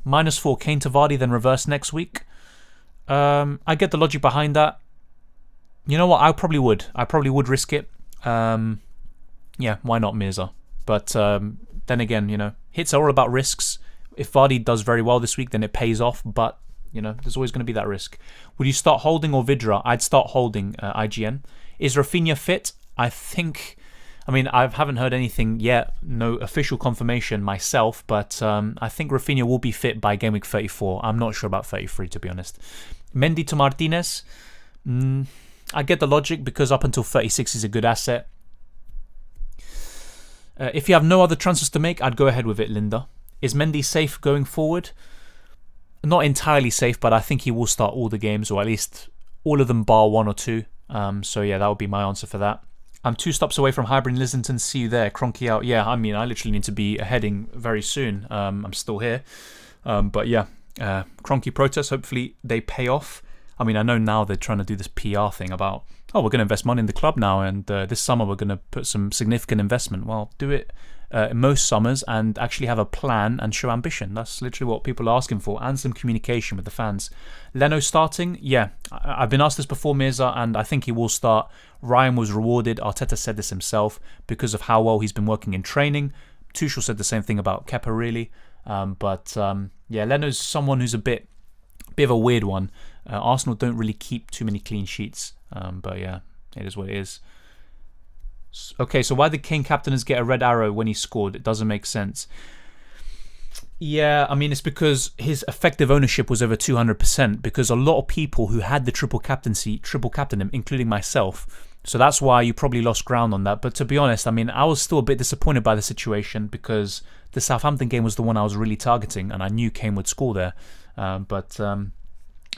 -4, Kane to Vardy, then reverse next week. I get the logic behind that. You know what? I probably would risk it. Yeah, why not Mirza? But then again, you know, hits are all about risks. If Vardy does very well this week, then it pays off. But, you know, there's always going to be that risk. Would you start Holding or Vidra? I'd start Holding, IGN. Is Rafinha fit? I mean, I haven't heard anything yet. No official confirmation myself. But I think Rafinha will be fit by Game Week 34. I'm not sure about 33, to be honest. Mendy to Martinez. I get the logic because up until 36 is a good asset. If you have no other transfers to make, I'd go ahead with it, Linda. Is Mendy safe going forward? Not entirely safe, but I think he will start all the games, or at least all of them bar 1 or 2. So yeah, that would be my answer for that. I'm 2 stops away from Highbury and Islington. See you there. Cronky out. Yeah, I mean, I literally need to be heading very soon. I'm still here. But yeah, Cronky protests. Hopefully they pay off. I mean, I know now they're trying to do this PR thing about, oh, we're going to invest money in the club now, and this summer we're going to put some significant investment. Well, do it most summers and actually have a plan and show ambition. That's literally what people are asking for, and some communication with the fans. Leno starting? Yeah, I've been asked this before, Mirza, and I think he will start. Ryan was rewarded. Arteta said this himself because of how well he's been working in training. Tuchel said the same thing about Kepa, really. Yeah, Leno's someone who's a bit of a weird one. Arsenal don't really keep too many clean sheets. But yeah, it is what it is. Okay, so why did Kane captainers get a red arrow when he scored? It doesn't make sense. Yeah, I mean, it's because his effective ownership was over 200%, because a lot of people who had the triple captain him, including myself. So that's why you probably lost ground on that. But to be honest, I mean, I was still a bit disappointed by the situation, because the Southampton game was the one I was really targeting, and I knew Kane would score there. But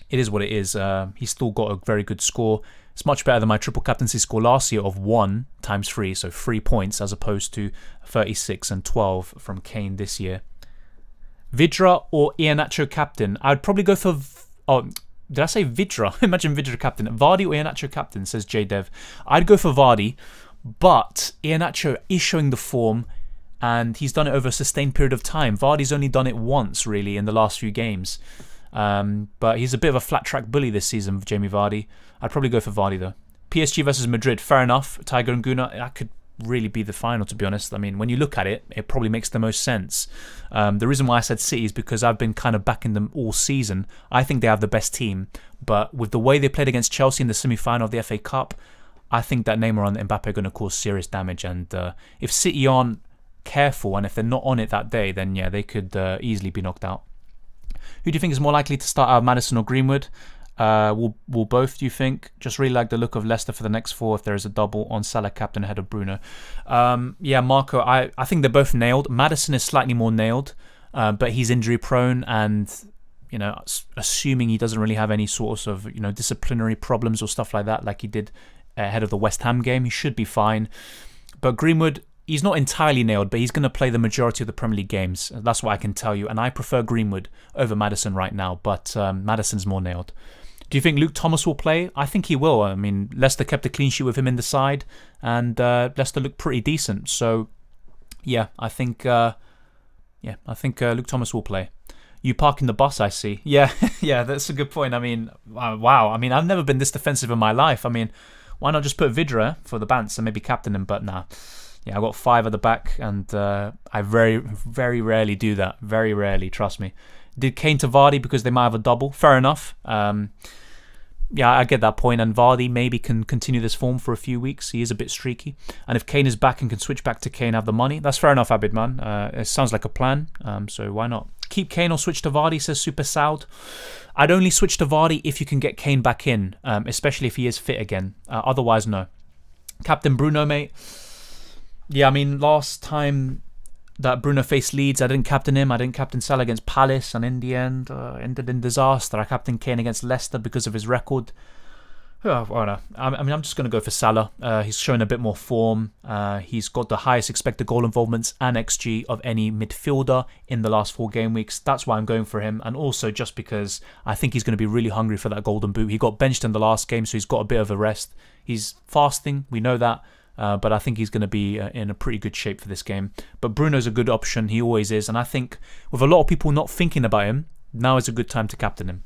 it is what it is. He's still got a very good score. It's much better than my triple captaincy score last year of 1 times 3, so 3 points, as opposed to 36 and 12 from Kane this year. Vidra or Iheanacho captain? I'd probably go for... Oh, did I say Vidra? Imagine Vidra captain. Vardy or Iheanacho captain, says JDev. I'd go for Vardy, but Iheanacho is showing the form, and he's done it over a sustained period of time. Vardy's only done it once, really, in the last few games. But he's a bit of a flat-track bully this season, Jamie Vardy. I'd probably go for Vardy, though. PSG versus Madrid, fair enough. Tiger and Guna, that could really be the final, to be honest. I mean, when you look at it, it probably makes the most sense. The reason why I said City is because I've been kind of backing them all season. I think they have the best team, but with the way they played against Chelsea in the semi-final of the FA Cup, I think that Neymar and Mbappe are going to cause serious damage. And if City aren't careful, and if they're not on it that day, then yeah, they could easily be knocked out. Who do you think is more likely to start out, Maddison or Greenwood? Will both, do you think? Just really like the look of Leicester for the next 4 if there is a double on Salah captain ahead of Bruno. Yeah, Marco, I think they're both nailed. Maddison is slightly more nailed, but he's injury prone, and you know, assuming he doesn't really have any sorts of disciplinary problems or stuff like that, like he did ahead of the West Ham game, he should be fine. But Greenwood, he's not entirely nailed, but he's going to play the majority of the Premier League games. That's what I can tell you, and I prefer Greenwood over Maddison right now, but Maddison's more nailed. Do you think Luke Thomas will play? I think he will. I mean, Leicester kept a clean sheet with him in the side, and Leicester looked pretty decent. So, yeah, I think Luke Thomas will play. You parking the bus, I see. Yeah, yeah, that's a good point. I mean, wow. I mean, I've never been this defensive in my life. I mean, why not just put Vidra for the Bants and maybe captain him? But nah. Yeah, I got 5 at the back, and I very, very rarely do that. Very rarely, trust me. Did Kane to Vardy because they might have a double? Fair enough. Yeah, I get that point, and Vardy maybe can continue this form for a few weeks. He is a bit streaky. And if Kane is back and can switch back to Kane, have the money, that's fair enough, Abid, man. It sounds like a plan, so why not? Keep Kane or switch to Vardy, says Super Saud. I'd only switch to Vardy if you can get Kane back in, especially if he is fit again. Otherwise, no. Captain Bruno, mate. Yeah, I mean, last time that Bruno faced Leeds, I didn't captain him. I didn't captain Salah against Palace, and in the end, ended in disaster. I captained Kane against Leicester because of his record. I mean, I'm just going to go for Salah. He's showing a bit more form. He's got the highest expected goal involvements and XG of any midfielder in the last 4 game weeks. That's why I'm going for him. And also just because I think he's going to be really hungry for that golden boot. He got benched in the last game, so he's got a bit of a rest. He's fasting, we know that. But I think he's going to be in a pretty good shape for this game. But Bruno's a good option. He always is. And I think with a lot of people not thinking about him, now is a good time to captain him.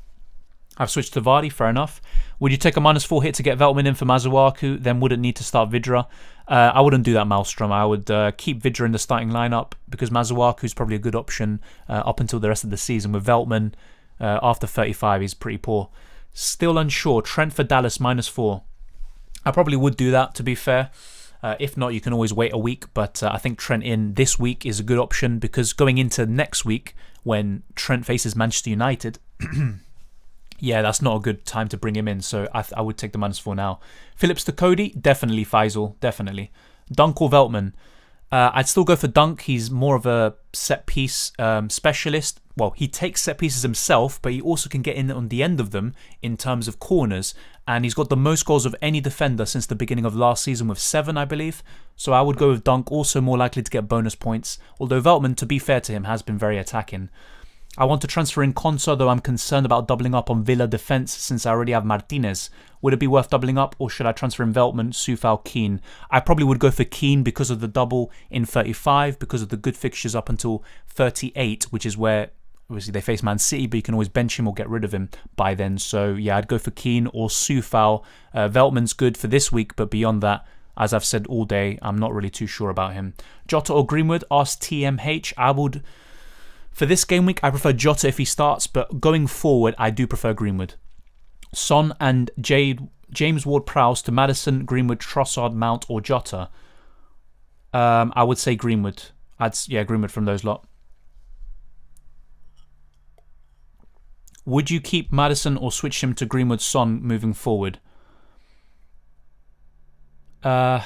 I've switched to Vardy, fair enough. Would you take a -4 hit to get Veltman in for Masuaku, then wouldn't need to start Vidra? I wouldn't do that, Maelstrom. I would keep Vidra in the starting lineup, because Masuaku is probably a good option up until the rest of the season. With Veltman, after 35, he's pretty poor. Still unsure. Trent for Dallas, -4. I probably would do that, to be fair. If not, you can always wait a week, but I think Trent in this week is a good option, because going into next week when Trent faces Manchester United, yeah, that's not a good time to bring him in, so I would take the -4 now. Phillips to Cody, definitely Faisal, definitely. Dunk or Veltman? I'd still go for Dunk. He's more of a set-piece specialist. Well, he takes set pieces himself, but he also can get in on the end of them in terms of corners. And he's got the most goals of any defender since the beginning of last season with 7, I believe. So I would go with Dunk, also more likely to get bonus points. Although Veltman, to be fair to him, has been very attacking. I want to transfer in Konsa, though I'm concerned about doubling up on Villa defence since I already have Martinez. Would it be worth doubling up, or should I transfer in Veltman, Soufal, Keane? I probably would go for Keane because of the double in 35, because of the good fixtures up until 38, which is where obviously they face Man City, but you can always bench him or get rid of him by then. So yeah, I'd go for Keane or Soufal. Veltman's good for this week, but beyond that, as I've said all day, I'm not really too sure about him. Jota or Greenwood? Ask TMH. For this game week, I prefer Jota if he starts, but going forward, I do prefer Greenwood. Son and James Ward-Prowse to Maddison, Greenwood, Trossard, Mount or Jota. I would say Greenwood. Greenwood from those lot. Would you keep Maddison or switch him to Greenwood Son moving forward? Going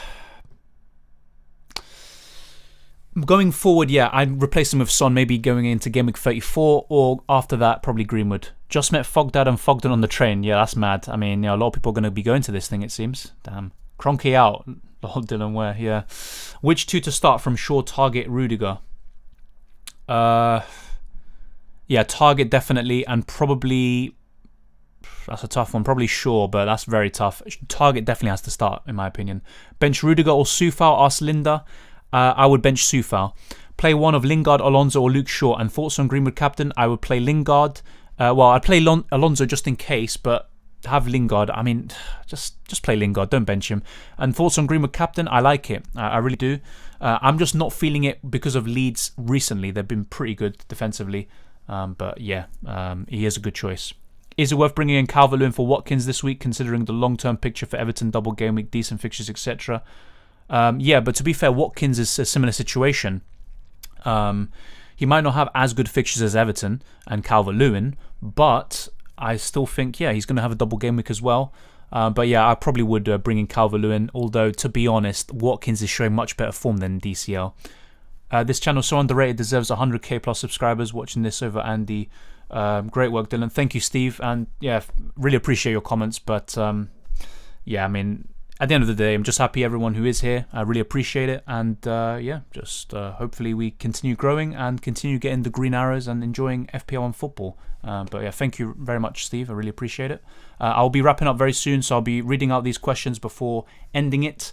forward, yeah, I'd replace him with Son, maybe going into Gameweek 34, or after that, probably Greenwood. Just met Fogdad and Fogden on the train. Yeah, that's mad. I mean, a lot of people are going to be going to this thing, it seems. Damn. Kroenke out. Lord Dylan Ware, yeah. Which two to start from Shaw, Target, Rudiger? Yeah, Target definitely, and probably... That's a tough one. Probably Shaw, but that's very tough. Target definitely has to start, in my opinion. Bench Rudiger or Soufal, asked Linda. I would bench Soufal. Play one of Lingard, Alonso, or Luke Shaw. And thoughts on Greenwood captain? I would play Lingard. I'd play Alonso just in case, but have Lingard. I mean, just play Lingard. Don't bench him. And thoughts on Greenwood captain? I like it. I really do. I'm just not feeling it because of Leeds recently. They've been pretty good defensively. But yeah, he is a good choice. Is it worth bringing in Calvert-Lewin for Watkins this week, considering the long-term picture for Everton, double game week, decent fixtures, etc.? Yeah, but to be fair, Watkins is a similar situation. He might not have as good fixtures as Everton and Calvert-Lewin, but I still think, yeah, he's going to have a double game week as well. But yeah, I probably would bring in Calvert-Lewin, although, to be honest, Watkins is showing much better form than DCL. This channel is so underrated, deserves 100k plus subscribers. Watching this over Andy. Great work, Dylan. Thank you, Steve. And yeah, really appreciate your comments. But yeah, I mean, at the end of the day, I'm just happy everyone who is here. I really appreciate it. And yeah, just hopefully we continue growing and continue getting the green arrows and enjoying FPL and football. But yeah, thank you very much, Steve. I really appreciate it. I'll be wrapping up very soon, so I'll be reading out these questions before ending it.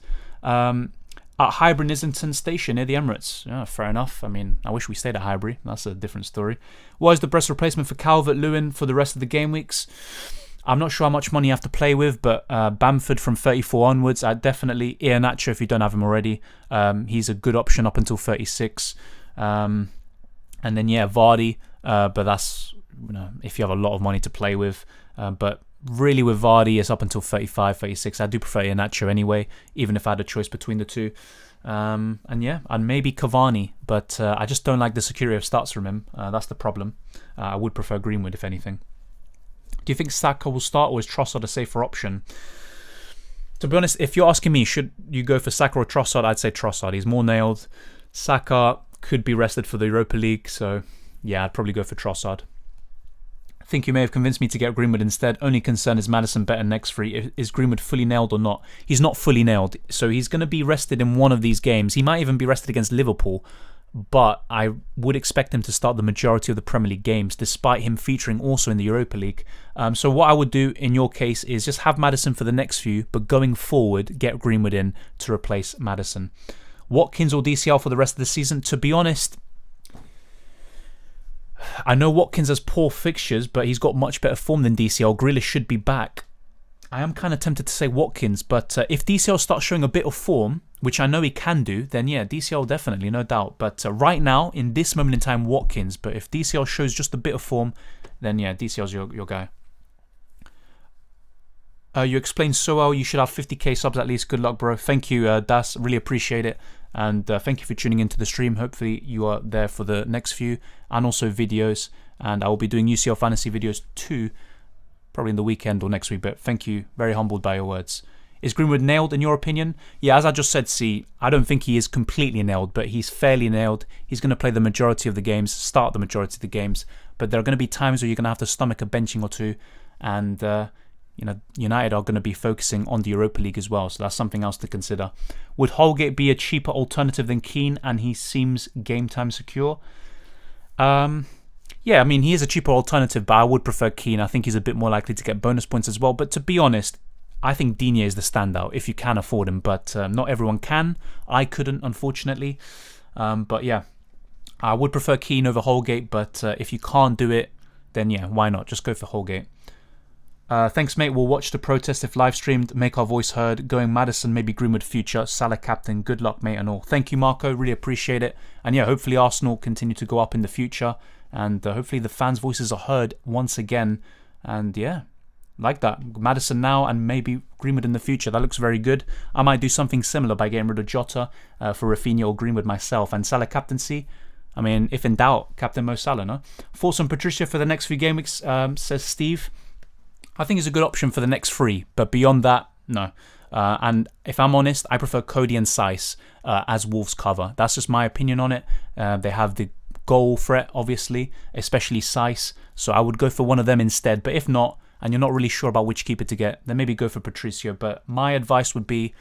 At Highbury Islington Station near the Emirates. Yeah, fair enough. I mean, I wish we stayed at Highbury. That's a different story. What is the best replacement for Calvert-Lewin for the rest of the game weeks? I'm not sure how much money you have to play with, but Bamford from 34 onwards, definitely. Iheanacho, if you don't have him already. He's a good option up until 36. And then, yeah, Vardy. But that's, if you have a lot of money to play with. But really with Vardy, it's up until 35, 36. I do prefer Iheanacho anyway, even if I had a choice between the two. And yeah, and maybe Cavani, but I just don't like the security of starts from him. That's the problem. I would prefer Greenwood, if anything. Do you think Saka will start, or is Trossard a safer option? To be honest, if you're asking me, should you go for Saka or Trossard, I'd say Trossard. He's more nailed. Saka could be rested for the Europa League, so yeah, I'd probably go for Trossard. I think you may have convinced me to get Greenwood instead. Only concern is Maddison better next free. Is Greenwood fully nailed or not? He's not fully nailed, so he's going to be rested in one of these games. He might even be rested against Liverpool, but I would expect him to start the majority of the Premier League games, despite him featuring also in the Europa League. So what I would do in your case is just have Maddison for the next few, but going forward, get Greenwood in to replace Maddison. Watkins or DCL for the rest of the season? To be honest, I know Watkins has poor fixtures, but he's got much better form than DCL. Grealish should be back. I am kind of tempted to say Watkins, but if DCL starts showing a bit of form, which I know he can do, then yeah, DCL definitely, no doubt. But right now, in this moment in time, Watkins. But if DCL shows just a bit of form, then yeah, DCL's your guy. You explained so well. You should have 50k subs at least. Good luck, bro. Thank you, Das. Really appreciate it. And thank you for tuning into the stream. Hopefully you are there for the next few and also videos. And I will be doing UCL fantasy videos too, probably in the weekend or next week. But thank you. Very humbled by your words. Is Greenwood nailed in your opinion? Yeah, as I just said, I don't think he is completely nailed, but he's fairly nailed. He's going to play the majority of the games, start the majority of the games. But there are going to be times where you're going to have to stomach a benching or two. And United are going to be focusing on the Europa League as well, so that's something else to consider. Would Holgate be a cheaper alternative than Keane, and he seems game time secure? Yeah, I mean, he is a cheaper alternative, but I would prefer Keane. I think he's a bit more likely to get bonus points as well. But to be honest, I think Digne is the standout if you can afford him, but not everyone can. I couldn't, unfortunately. But yeah, I would prefer Keane over Holgate, but if you can't do it, then yeah, why not? Just go for Holgate. Thanks, mate. We'll watch the protest if live streamed. Make our voice heard. Going Maddison, maybe Greenwood future. Salah captain. Good luck, mate, and all. Thank you, Marco. Really appreciate it. And yeah, hopefully Arsenal continue to go up in the future. And hopefully the fans' voices are heard once again. And yeah, like that. Maddison now and maybe Greenwood in the future. That looks very good. I might do something similar by getting rid of Jota for Rafinha or Greenwood myself. And Salah captaincy, I mean, if in doubt, captain Mo Salah, no? Force on Patricia for the next few game weeks, says Steve. I think it's a good option for the next 3, but beyond that, no. And if I'm honest, I prefer Cody and Saiss as Wolves cover. That's just my opinion on it. They have the goal threat, obviously, especially Saiss. So I would go for one of them instead. But if not, and you're not really sure about which keeper to get, then maybe go for Patricio. But my advice would be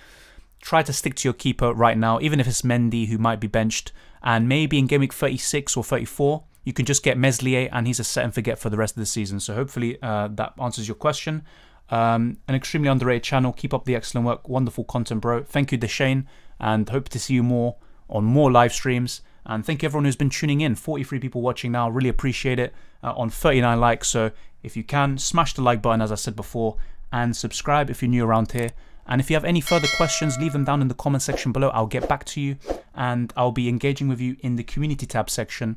try to stick to your keeper right now, even if it's Mendy, who might be benched. And maybe in game week 36 or 34, you can just get Meslier, and he's a set and forget for the rest of the season. So hopefully that answers your question. An extremely underrated channel. Keep up the excellent work. Wonderful content, bro. Thank you, Deshane, and hope to see you more on more live streams. And thank you everyone who's been tuning in. 43 people watching now. Really appreciate it. On 39 likes. So if you can, smash the like button, as I said before, and subscribe if you're new around here. And if you have any further questions, leave them down in the comment section below. I'll get back to you, and I'll be engaging with you in the community tab section.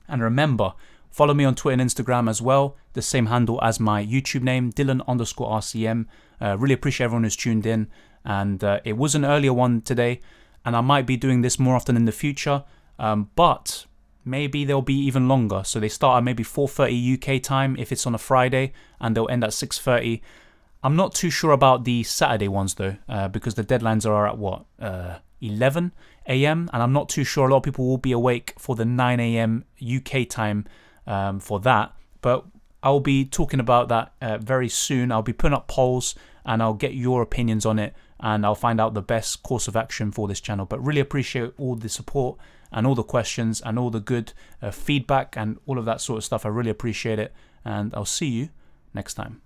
And remember, follow me on Twitter and Instagram as well. The same handle as my YouTube name, Dylan_RCM. Really appreciate everyone who's tuned in. And it was an earlier one today, and I might be doing this more often in the future. But maybe they'll be even longer. So they start at maybe 4:30 UK time if it's on a Friday, and they'll end at 6:30. I'm not too sure about the Saturday ones though, because the deadlines are at what, 11 a.m. and I'm not too sure a lot of people will be awake for the 9 a.m. UK time for that. But I'll be talking about that very soon. I'll be putting up polls, and I'll get your opinions on it, and I'll find out the best course of action for this channel. But really appreciate all the support and all the questions and all the good feedback and all of that sort of stuff. I really appreciate it, and I'll see you next time.